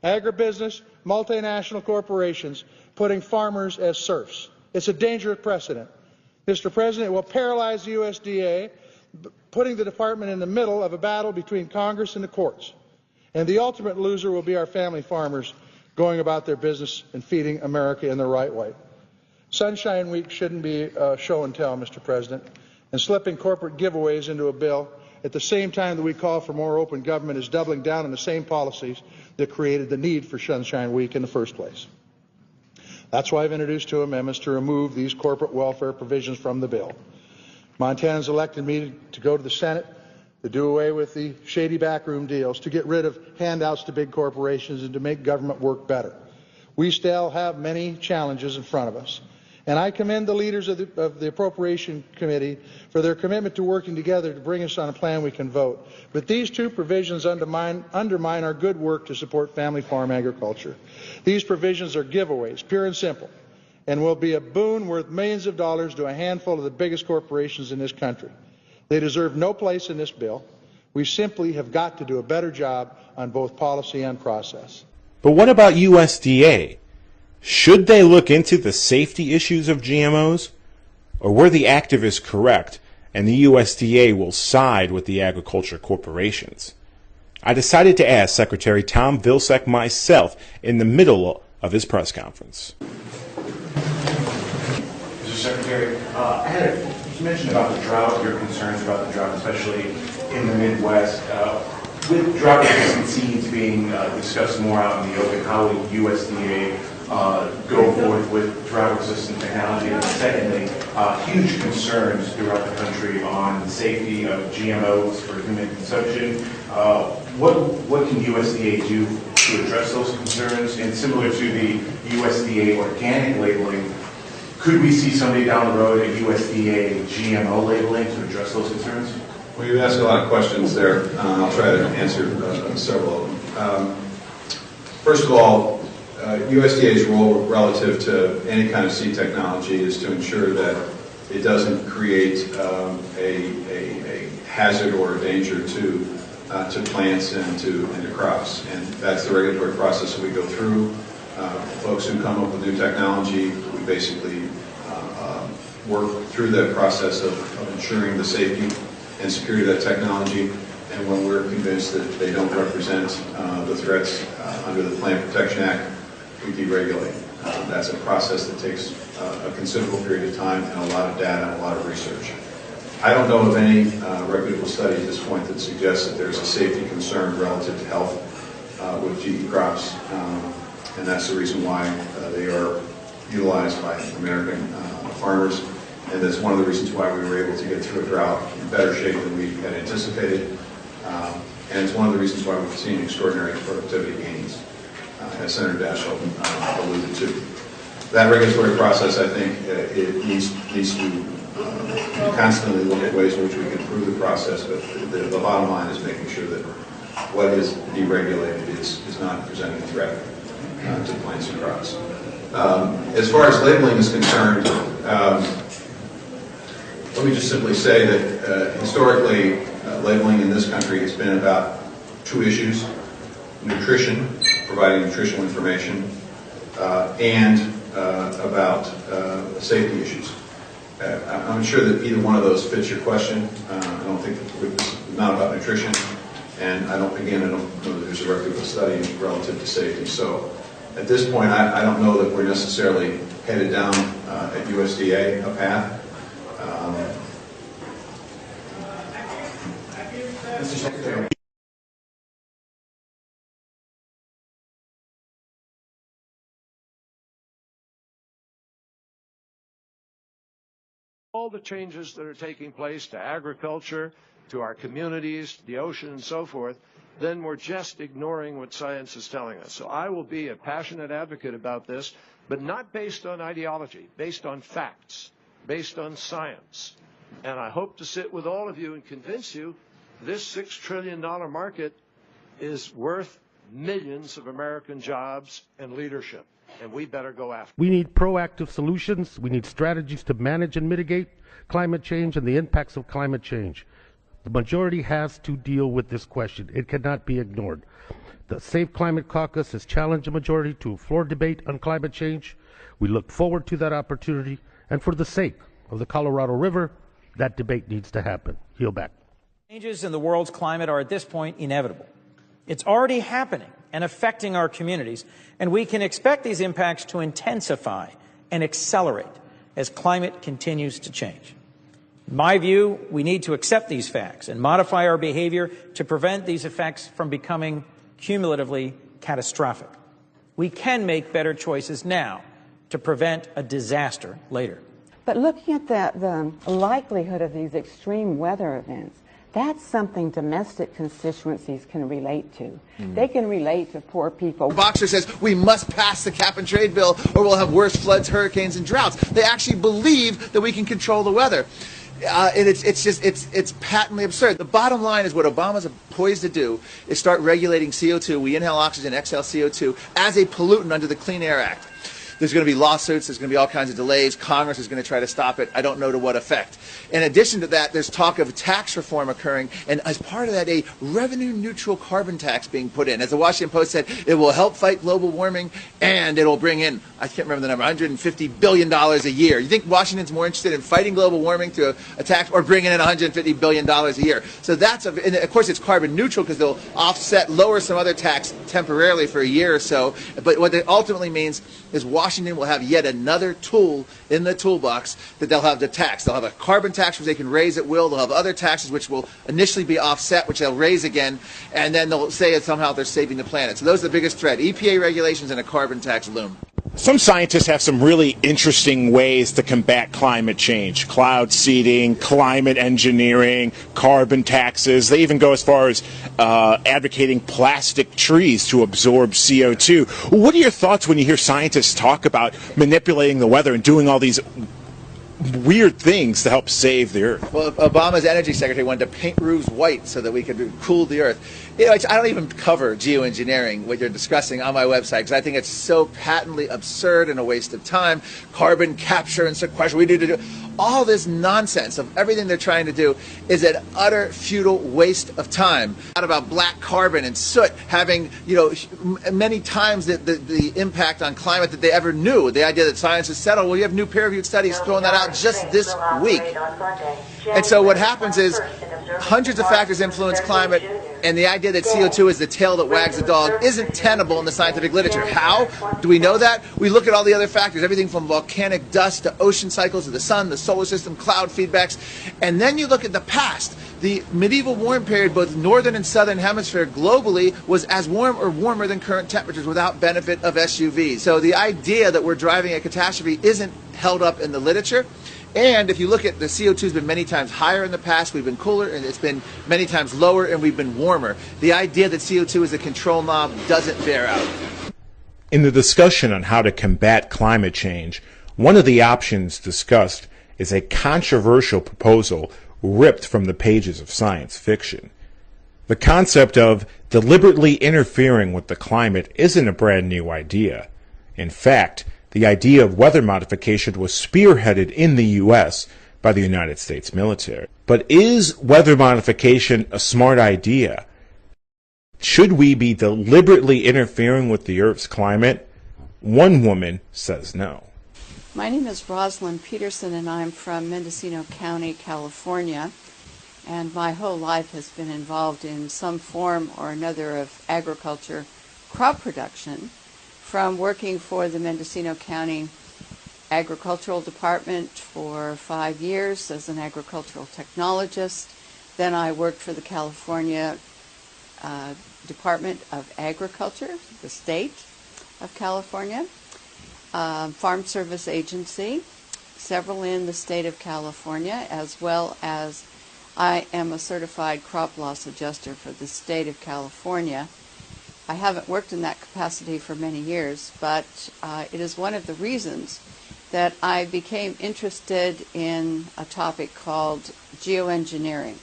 agribusiness, multinational corporations putting farmers as serfs. It's a dangerous precedent. Mr. President, it will paralyze the USDA, putting the department in the middle of a battle between Congress and the courts. And the ultimate loser will be our family farmers going about their business and feeding America in the right way. Sunshine Week shouldn't be show and tell, Mr. President, and slipping corporate giveaways into a bill at the same time that we call for more open government is doubling down on the same policies that created the need for Sunshine Week in the first place. That's why I've introduced 2 amendments to remove these corporate welfare provisions from the bill. Montana's elected me to go to the Senate to do away with the shady backroom deals, to get rid of handouts to big corporations, and to make government work better. We still have many challenges in front of us, and I commend the leaders of the Appropriation Committee for their commitment to working together to bring us on a plan we can vote. But these 2 provisions undermine our good work to support family farm agriculture. These provisions are giveaways, pure and simple, and will be a boon worth millions of dollars to a handful of the biggest corporations in this country. They deserve no place in this bill. We simply have got to do a better job on both policy and process. But what about USDA? Should they look into the safety issues of GMOs? Or were the activists correct and the USDA will side with the agriculture corporations? I decided to ask Secretary Tom Vilsack myself in the middle of his press conference. Mr. Secretary, you mentioned about the drought, your concerns about the drought, especially in the Midwest. With drought-resistant seeds being discussed more out in the open, how will USDA go forth with drought-resistant technology? And secondly, huge concerns throughout the country on the safety of GMOs for human consumption. What can USDA do to address those concerns? And similar to the USDA organic labeling, could we see someday down the road a USDA GMO labeling to address those concerns? Well, you asked a lot of questions there. I'll try to answer several of them. First of all, USDA's role relative to any kind of seed technology is to ensure that it doesn't create a hazard or a danger to plants and to crops. And that's the regulatory process that we go through. Folks who come up with new technology, we basically work through that process of ensuring the safety and security of that technology. And when we're convinced that they don't represent the threats under the Plant Protection Act, we deregulate. That's a process that takes a considerable period of time and a lot of data and a lot of research. I don't know of any reputable study at this point that suggests that there's a safety concern relative to health with GE crops, and that's the reason why they are utilized by American farmers, and that's one of the reasons why we were able to get through a drought in better shape than we had anticipated, and it's one of the reasons why we've seen extraordinary productivity gains, as Senator Daschle alluded to. That regulatory process, I think, it needs to constantly look at ways in which we can improve the process, but the bottom line is making sure that what is deregulated is not presenting a threat to plants and crops. As far as labeling is concerned, let me just simply say that historically, labeling in this country has been about two issues: nutrition, providing nutritional information, and about safety issues. I'm sure that either one of those fits your question. I don't think it's not about nutrition, and I don't know that there's a reputable study relative to safety. So at this point, I don't know that we're necessarily headed down at USDA a path. Mr. Secretary. All the changes that are taking place to agriculture, to our communities, the ocean, and so forth, then we're just ignoring what science is telling us. So I will be a passionate advocate about this, but not based on ideology, based on facts, based on science. And I hope to sit with all of you and convince you this $6 trillion market is worth millions of American jobs and leadership. And we better go after it. We need proactive solutions. We need strategies to manage and mitigate climate change and the impacts of climate change. The majority has to deal with this question. It cannot be ignored. The Safe Climate Caucus has challenged the majority to a floor debate on climate change. We look forward to that opportunity. And for the sake of the Colorado River, that debate needs to happen. Yield back. Changes in the world's climate are at this point inevitable. It's already happening and affecting our communities, and we can expect these impacts to intensify and accelerate as climate continues to change. In my view, we need to accept these facts and modify our behavior to prevent these effects from becoming cumulatively catastrophic. We can make better choices now to prevent a disaster later. But looking at the likelihood of these extreme weather events, that's something domestic constituencies can relate to. They can relate to poor people. Boxer says we must pass the cap and trade bill or we'll have worse floods, hurricanes, and droughts. They actually believe that we can control the weather. And it's patently absurd. The bottom line is what Obama's poised to do is start regulating CO2. We inhale oxygen, exhale CO2 as a pollutant under the Clean Air Act. There's going to be lawsuits. There's going to be all kinds of delays. Congress is going to try to stop it. I don't know to what effect. In addition to that, there's talk of tax reform occurring, and as part of that, a revenue-neutral carbon tax being put in. As the Washington Post said, it will help fight global warming, and it will bring in, I can't remember the number, $150 billion a year. You think Washington's more interested in fighting global warming through a tax or bringing in $150 billion a year? So that's, and of course, it's carbon neutral because they'll lower some other tax temporarily for a year or so. But what it ultimately means is Washington will have yet another tool in the toolbox that they'll have to tax. They'll have a carbon tax which they can raise at will. They'll have other taxes which will initially be offset, which they'll raise again, and then they'll say that somehow they're saving the planet. So those are the biggest threat: EPA regulations and a carbon tax loom. Some scientists have some really interesting ways to combat climate change. Cloud seeding, climate engineering, carbon taxes. They even go as far as advocating plastic trees to absorb CO2. What are your thoughts when you hear scientists talk about manipulating the weather and doing all these weird things to help save the Earth? Well, Obama's energy secretary wanted to paint roofs white so that we could cool the Earth. You know, I don't even cover geoengineering, what you're discussing, on my website because I think it's so patently absurd and a waste of time. Carbon capture and sequestration, we need to do all this nonsense of everything they're trying to do is an utter futile waste of time. Not about black carbon and soot having, many times the impact on climate that they ever knew. The idea that science is settled. Well, you have new peer-reviewed studies throwing that out just this week. And so what happens is hundreds of factors influence climate. And the idea that CO2 is the tail that wags the dog isn't tenable in the scientific literature. How do we know that? We look at all the other factors, everything from volcanic dust to ocean cycles to the sun, the solar system, cloud feedbacks. And then you look at the past. The medieval warm period, both northern and southern hemisphere globally, was as warm or warmer than current temperatures without benefit of SUVs. So the idea that we're driving a catastrophe isn't held up in the literature. And if you look at the CO2 has been many times higher in the past, we've been cooler, and it's been many times lower, and we've been warmer. The idea that CO2 is a control knob doesn't bear out. In the discussion on how to combat climate change, one of the options discussed is a controversial proposal ripped from the pages of science fiction. The concept of deliberately interfering with the climate isn't a brand new idea. In fact, the idea of weather modification was spearheaded in the U.S. by the United States military. But is weather modification a smart idea? Should we be deliberately interfering with the Earth's climate? One woman says no. My name is Rosalind Peterson, and I'm from Mendocino County, California. And my whole life has been involved in some form or another of agriculture, crop production, from working for the Mendocino County Agricultural Department for 5 years as an agricultural technologist. Then I worked for the California Department of Agriculture, the state of California, Farm Service Agency, several in the state of California, as well as I am a certified crop loss adjuster for the state of California. I haven't worked in that capacity for many years, but it is one of the reasons that I became interested in a topic called geoengineering.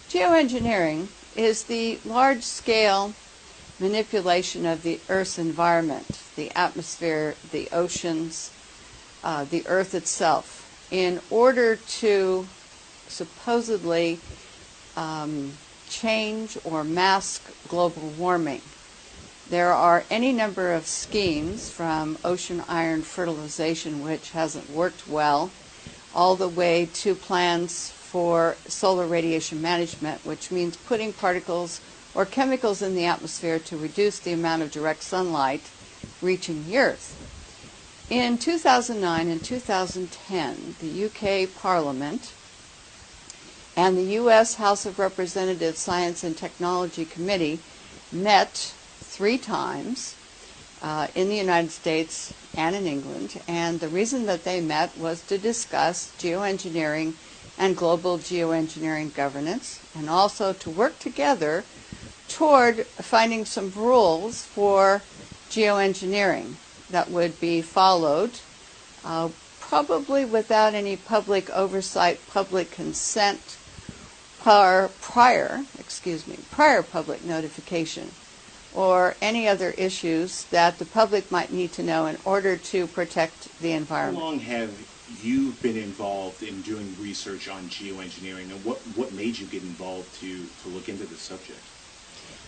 Geoengineering is the large-scale manipulation of the Earth's environment, the atmosphere, the oceans, the Earth itself, in order to supposedly change or mask global warming. There are any number of schemes, from ocean iron fertilization, which hasn't worked well, all the way to plans for solar radiation management, which means putting particles or chemicals in the atmosphere to reduce the amount of direct sunlight reaching the Earth. In 2009 and 2010, the UK Parliament and the US House of Representatives Science and Technology Committee met 3 times in the United States and in England, and the reason that they met was to discuss geoengineering and global geoengineering governance, and also to work together toward finding some rules for geoengineering that would be followed, probably without any public oversight, public consent, prior public notification, or any other issues that the public might need to know in order to protect the environment. How long have you been involved in doing research on geoengineering, and what made you get involved to look into this subject?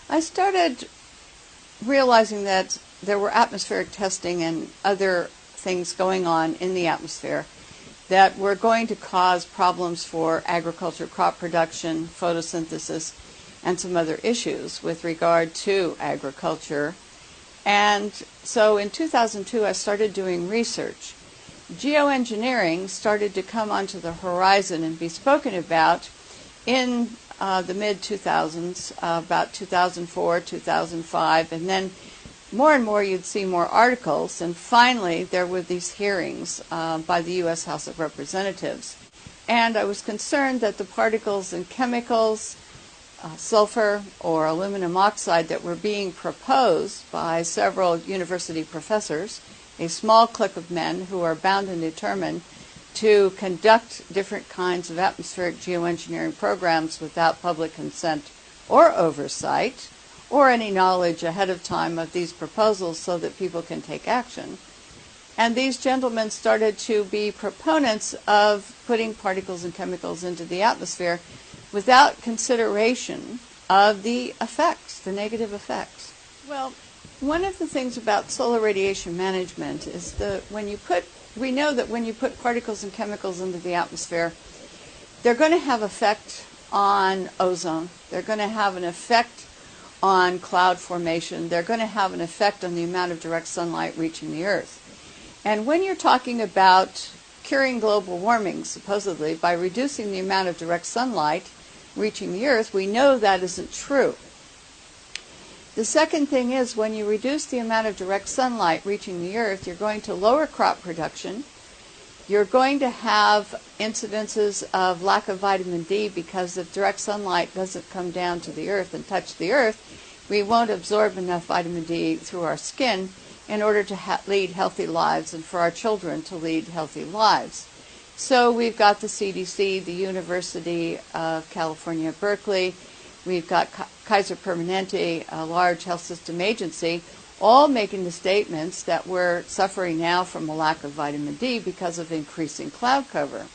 I started realizing that there were atmospheric testing and other things going on in the atmosphere that were going to cause problems for agriculture, crop production, photosynthesis, and some other issues with regard to agriculture. And so in 2002, I started doing research. Geoengineering started to come onto the horizon and be spoken about in the mid-2000s, about 2004, 2005, and then more and more you'd see more articles, and finally there were these hearings by the U.S. House of Representatives. And I was concerned that the particles and chemicals, sulfur or aluminum oxide, that were being proposed by several university professors, a small clique of men who are bound and determined to conduct different kinds of atmospheric geoengineering programs without public consent or oversight, or any knowledge ahead of time of these proposals so that people can take action. And these gentlemen started to be proponents of putting particles and chemicals into the atmosphere without consideration of the effects, the negative effects. Well, one of the things about solar radiation management is that we know that when you put particles and chemicals into the atmosphere, they're going to have effect on ozone. They're going to have an effect on cloud formation. They're going to have an effect on the amount of direct sunlight reaching the Earth. And when you're talking about curing global warming, supposedly, by reducing the amount of direct sunlight reaching the Earth, we know that isn't true. The second thing is, when you reduce the amount of direct sunlight reaching the Earth, you're going to lower crop production. You're going to have incidences of lack of vitamin D, because if direct sunlight doesn't come down to the Earth and touch the Earth, we won't absorb enough vitamin D through our skin in order to lead healthy lives and for our children to lead healthy lives. So we've got the CDC, the University of California, Berkeley, we've got Kaiser Permanente, a large health system agency, all making the statements that we're suffering now from a lack of vitamin D because of increasing cloud cover.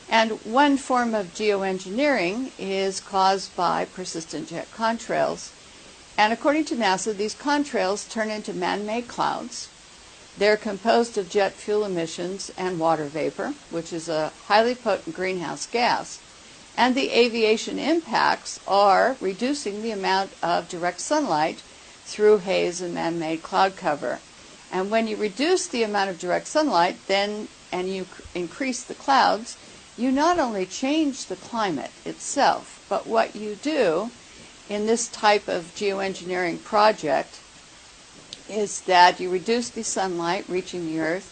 And one form of geoengineering is caused by persistent jet contrails. And according to NASA, these contrails turn into man-made clouds. They're composed of jet fuel emissions and water vapor, which is a highly potent greenhouse gas. And the aviation impacts are reducing the amount of direct sunlight through haze and man-made cloud cover. And when you reduce the amount of direct sunlight, and you increase the clouds, you not only change the climate itself, but what you do in this type of geoengineering project is that you reduce the sunlight reaching the Earth,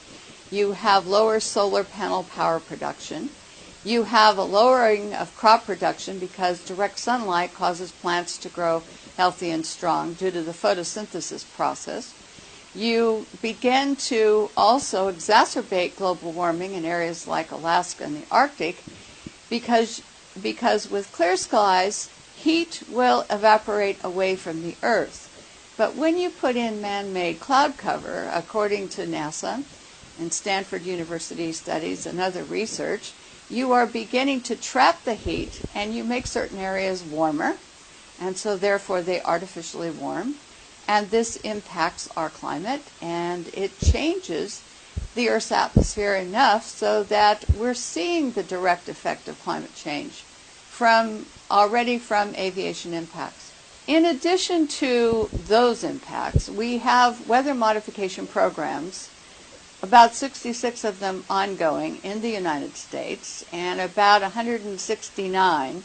you have lower solar panel power production, you have a lowering of crop production because direct sunlight causes plants to grow healthy and strong due to the photosynthesis process. You begin to also exacerbate global warming in areas like Alaska and the Arctic because with clear skies, heat will evaporate away from the Earth. But when you put in man-made cloud cover, according to NASA and Stanford University studies and other research, you are beginning to trap the heat and you make certain areas warmer, and so therefore they artificially warm. And this impacts our climate, and it changes the Earth's atmosphere enough so that we're seeing the direct effect of climate change already from aviation impacts. In addition to those impacts, we have weather modification programs, about 66 of them ongoing in the United States, and about 169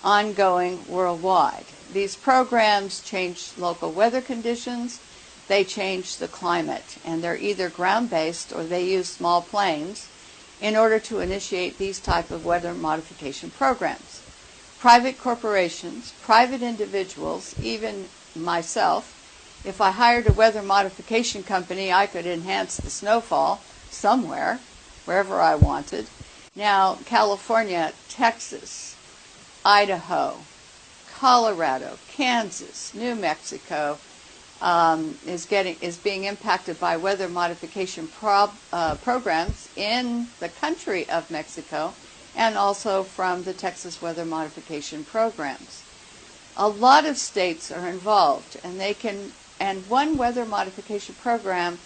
ongoing worldwide. These programs change local weather conditions, they change the climate, and they're either ground-based or they use small planes in order to initiate these type of weather modification programs. Private corporations, private individuals, even myself, if I hired a weather modification company, I could enhance the snowfall somewhere, wherever I wanted. Now, California, Texas, Idaho, Colorado, Kansas, New Mexico is being impacted by weather modification programs in the country of Mexico, and also from the Texas weather modification programs. A lot of states are involved, and one weather modification program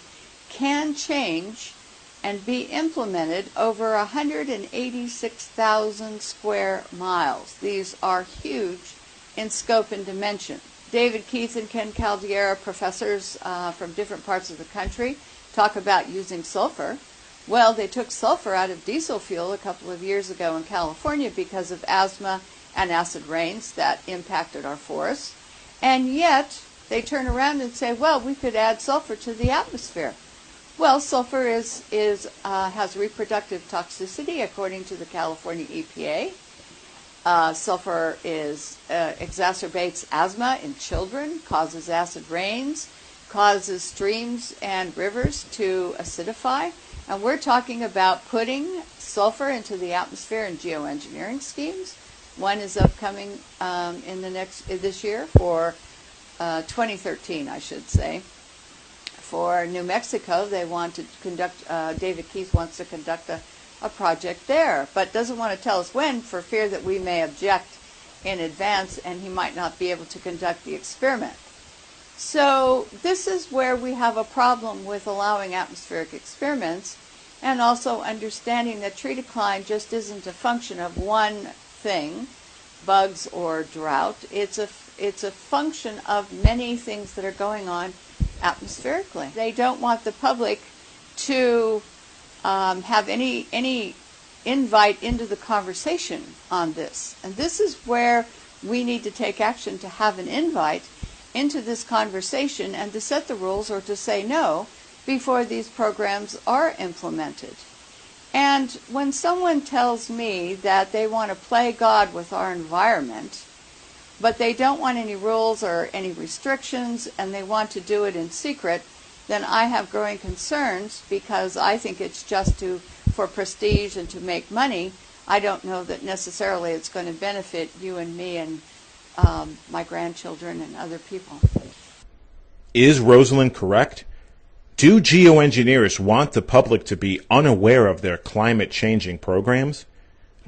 can change and be implemented over 186,000 square miles. These are huge in scope and dimension. David Keith and Ken Caldiera, professors from different parts of the country, talk about using sulfur. Well, they took sulfur out of diesel fuel a couple of years ago in California because of asthma and acid rains that impacted our forests. And yet, they turn around and say, well, we could add sulfur to the atmosphere. Well, sulfur has reproductive toxicity according to the California EPA. Sulfur exacerbates asthma in children, causes acid rains, causes streams and rivers to acidify. And we're talking about putting sulfur into the atmosphere in geoengineering schemes. One is upcoming this year for 2013, I should say. For New Mexico, they want to conduct, David Keith wants to conduct a project there, but doesn't want to tell us when for fear that we may object in advance and he might not be able to conduct the experiment. So this is where we have a problem with allowing atmospheric experiments, and also understanding that tree decline just isn't a function of one thing, bugs or drought. It's a function of many things that are going on atmospherically. They don't want the public to have any invite into the conversation on this. And this is where we need to take action, to have an invite into this conversation and to set the rules or to say no before these programs are implemented. And when someone tells me that they want to play God with our environment, but they don't want any rules or any restrictions, and they want to do it in secret, then I have growing concerns, because I think it's just for prestige and to make money. I don't know that necessarily it's going to benefit you and me and my grandchildren and other people. Is Rosalind correct? Do geoengineers want the public to be unaware of their climate-changing programs?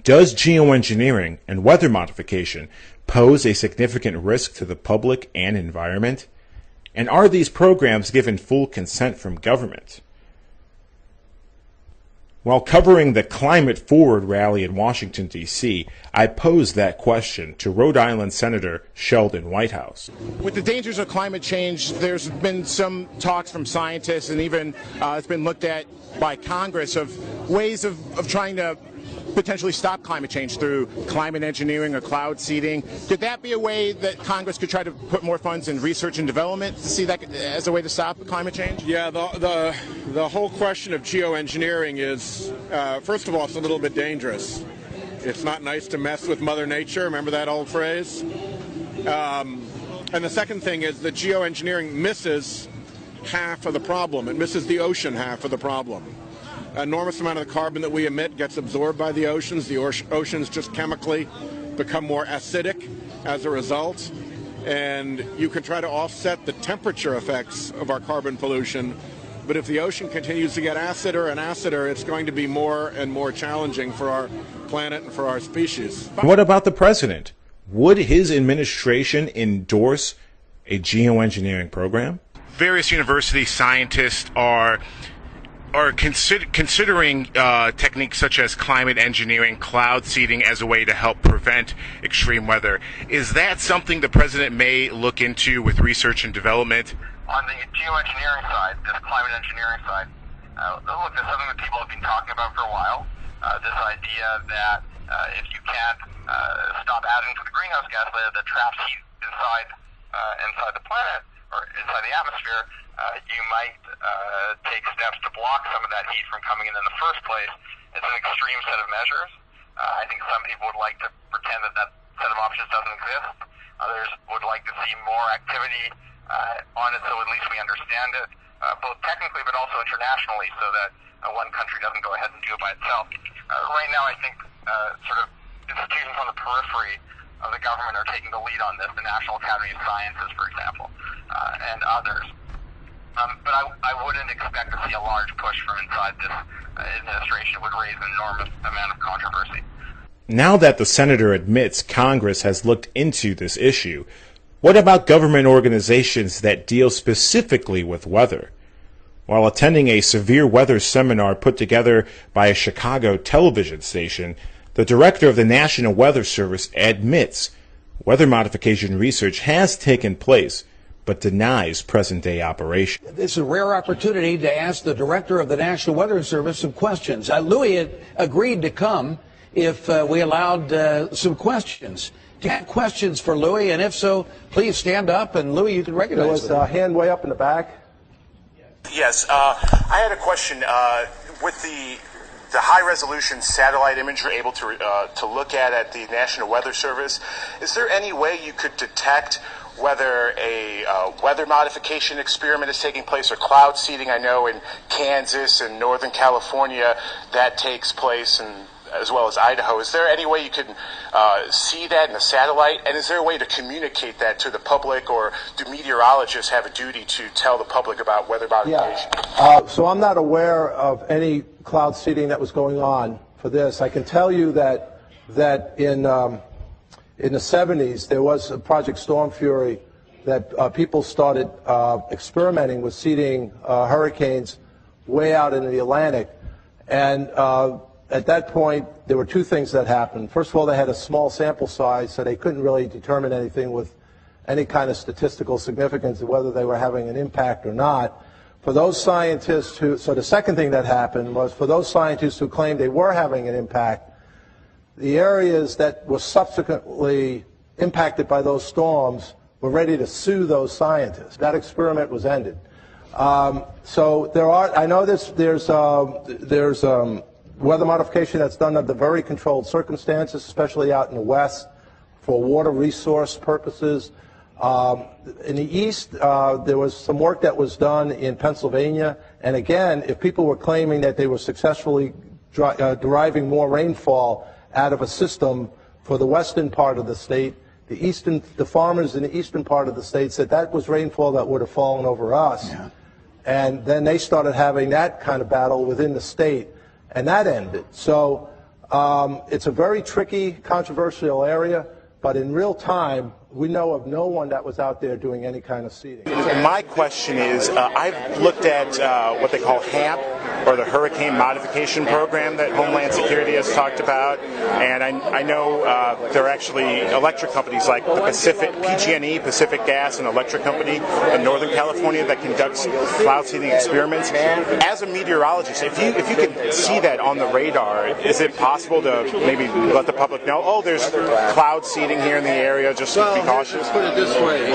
Does geoengineering and weather modification pose a significant risk to the public and environment? And are these programs given full consent from government? While covering the Climate Forward rally in Washington, D.C., I posed that question to Rhode Island Senator Sheldon Whitehouse. With the dangers of climate change, there's been some talks from scientists, and even it's been looked at by Congress, of ways of trying to potentially stop climate change through climate engineering or cloud seeding. Could that be a way that Congress could try to put more funds in research and development to see that as a way to stop climate change? Yeah, the whole question of geoengineering is, first of all, it's a little bit dangerous. It's not nice to mess with Mother Nature. Remember that old phrase? And the second thing is that geoengineering misses half of the problem. It misses the ocean half of the problem. An enormous amount of the carbon that we emit gets absorbed by the oceans. The oceans just chemically become more acidic as a result. And you can try to offset the temperature effects of our carbon pollution, but if the ocean continues to get acider and acider, it's going to be more and more challenging for our planet and for our species. What about the president? Would his administration endorse a geoengineering program? Various university scientists are considering techniques such as climate engineering, cloud seeding as a way to help prevent extreme weather. Is that something the president may look into with research and development? On the geoengineering side, this climate engineering side, look, this is something that people have been talking about for a while. This idea that if you can't stop adding to the greenhouse gas that traps heat inside the planet or inside the atmosphere, you might take steps to block some of that heat from coming in the first place. It's an extreme set of measures. I think some people would like to pretend that set of options doesn't exist. Others would like to see more activity on it so at least we understand it, both technically but also internationally, so that one country doesn't go ahead and do it by itself. Right now I think sort of institutions on the periphery of the government are taking the lead on this, the National Academy of Sciences, for example, and others. But I wouldn't expect to see a large push from inside this administration. It would raise an enormous amount of controversy. Now that the senator admits Congress has looked into this issue, what about government organizations that deal specifically with weather? While attending a severe weather seminar put together by a Chicago television station, the director of the National Weather Service admits weather modification research has taken place, but denies present-day operation. This is a rare opportunity to ask the director of the National Weather Service some questions. Louis had agreed to come if we allowed some questions. Do you have questions for Louis? And if so, please stand up, and Louis, you can recognize them. There was a hand way up in the back. Yes, I had a question. With the high-resolution satellite image you're able to look at the National Weather Service, is there any way you could detect whether a weather modification experiment is taking place or cloud seeding? I know in Kansas and Northern California that takes place, and as well as Idaho. Is there any way you can see that in the satellite? And is there a way to communicate that to the public, or do meteorologists have a duty to tell the public about weather modification? Yeah. So I'm not aware of any cloud seeding that was going on for this. I can tell you that in the 70s there was a Project Storm Fury that people started experimenting with seeding hurricanes way out in the Atlantic, and at that point, there were two things that happened. First of all, they had a small sample size, so they couldn't really determine anything with any kind of statistical significance of whether they were having an impact or not. For those scientists so the second thing that happened was for those scientists who claimed they were having an impact, the areas that were subsequently impacted by those storms were ready to sue those scientists. That experiment was ended. So I know there's weather modification that's done under very controlled circumstances, especially out in the West, for water resource purposes. In the East, there was some work that was done in Pennsylvania, and again, if people were claiming that they were successfully deriving more rainfall out of a system for the western part of the state, the farmers in the eastern part of the state said that was rainfall that would have fallen over us. Yeah. And then they started having that kind of battle within the state, and that ended. So it's a very tricky, controversial area, but in real time, we know of no one that was out there doing any kind of seeding. My question is, I've looked at what they call HAMP, or the Hurricane Modification Program that Homeland Security has talked about, and I know there are actually electric companies like the PG&E, Pacific Gas and Electric Company in Northern California that conducts cloud seeding experiments. As a meteorologist, if you can see that on the radar, is it possible to maybe let the public know, oh, there's cloud seeding here in the area, just be cautious? Put it this way,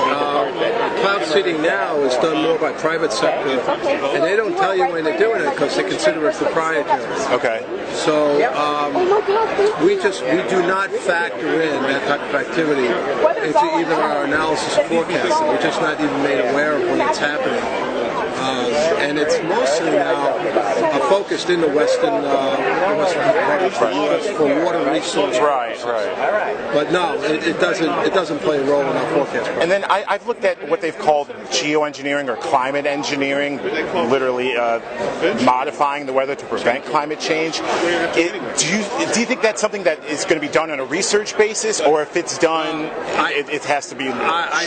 cloud seeding now is done more by private sector, and they don't tell you when they're doing it because they consider it proprietary. Okay. So we do not factor in that type of activity into even our analysis of forecasting. We're just not even made aware of when it's happening. And it's mostly now focused in the western part of the U.S. for water resources. Right. But no, it doesn't play a role in our forecast process. And then I've looked at what they've called geoengineering or climate engineering, literally modifying the weather to prevent climate change. Do you think that's something that is going to be done on a research basis, or if it's done, it has to be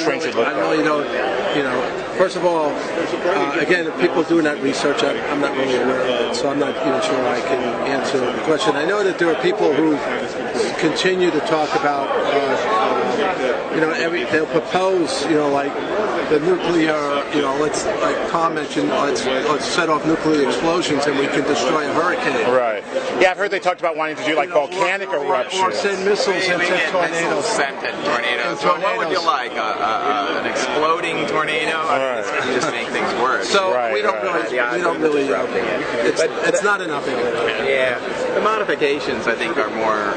stringently looked at? I really don't. First of all, again, if people doing that research, I'm not really aware of it, so I'm not even sure I can answer the question. I know that there are people who continue to talk about, they'll propose, like the nuclear, let's, like Tom mentioned, let's set off nuclear explosions and we can destroy a hurricane. Right. Yeah, I've heard they talked about wanting to do like volcanic eruptions. Or send missiles and send tornadoes. Sent tornadoes. So what would you like? An exploding tornado? Right. I mean, just make things worse. So we don't really, it's not enough. Yeah, the modifications I think are more,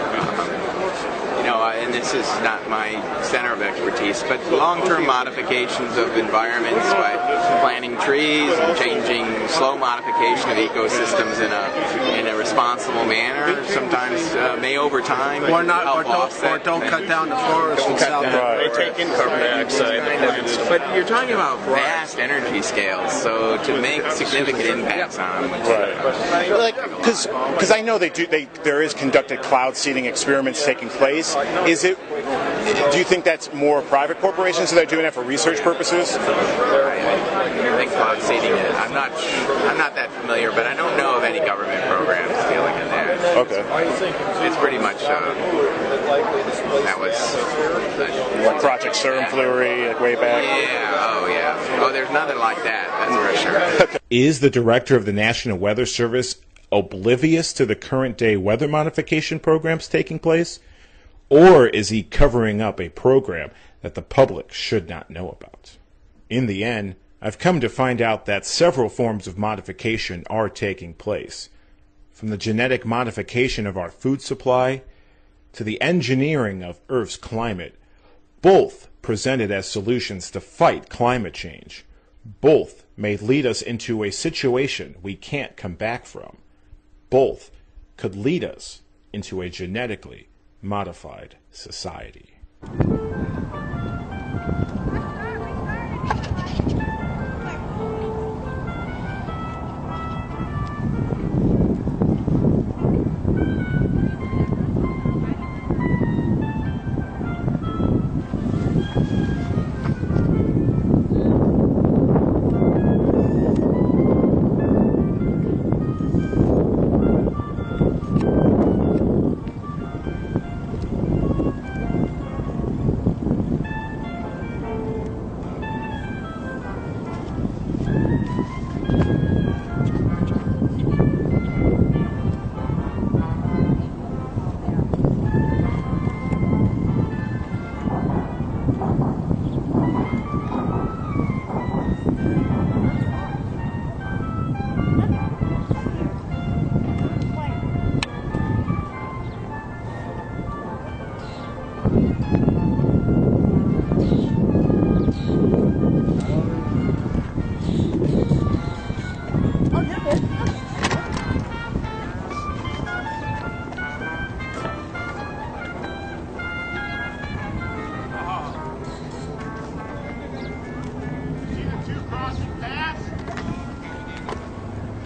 and this is not my center of expertise, but long-term modifications of environments by planting trees and changing slow modification of ecosystems in a responsible manner sometimes may over time or don't cut down the forest in South They take in carbon dioxide. But you're talking about vast energy scales, so to make significant impacts on them. Right. Because I know there is conducted cloud seeding experiments taking place. Do you think that's more private corporations that are doing it for research purposes? I think cloud seeding is. I'm not that familiar, but I don't know of any government programs dealing in that. Okay. It's pretty much that was Project Sternflurry way back. Yeah. Oh, there's nothing like that. That's for sure. Is the director of the National Weather Service oblivious to the current day weather modification programs taking place? Or is he covering up a program that the public should not know about? In the end, I've come to find out that several forms of modification are taking place. From the genetic modification of our food supply to the engineering of Earth's climate, both presented as solutions to fight climate change. Both may lead us into a situation we can't come back from. Both could lead us into a genetically modified society.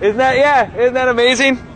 Isn't that amazing?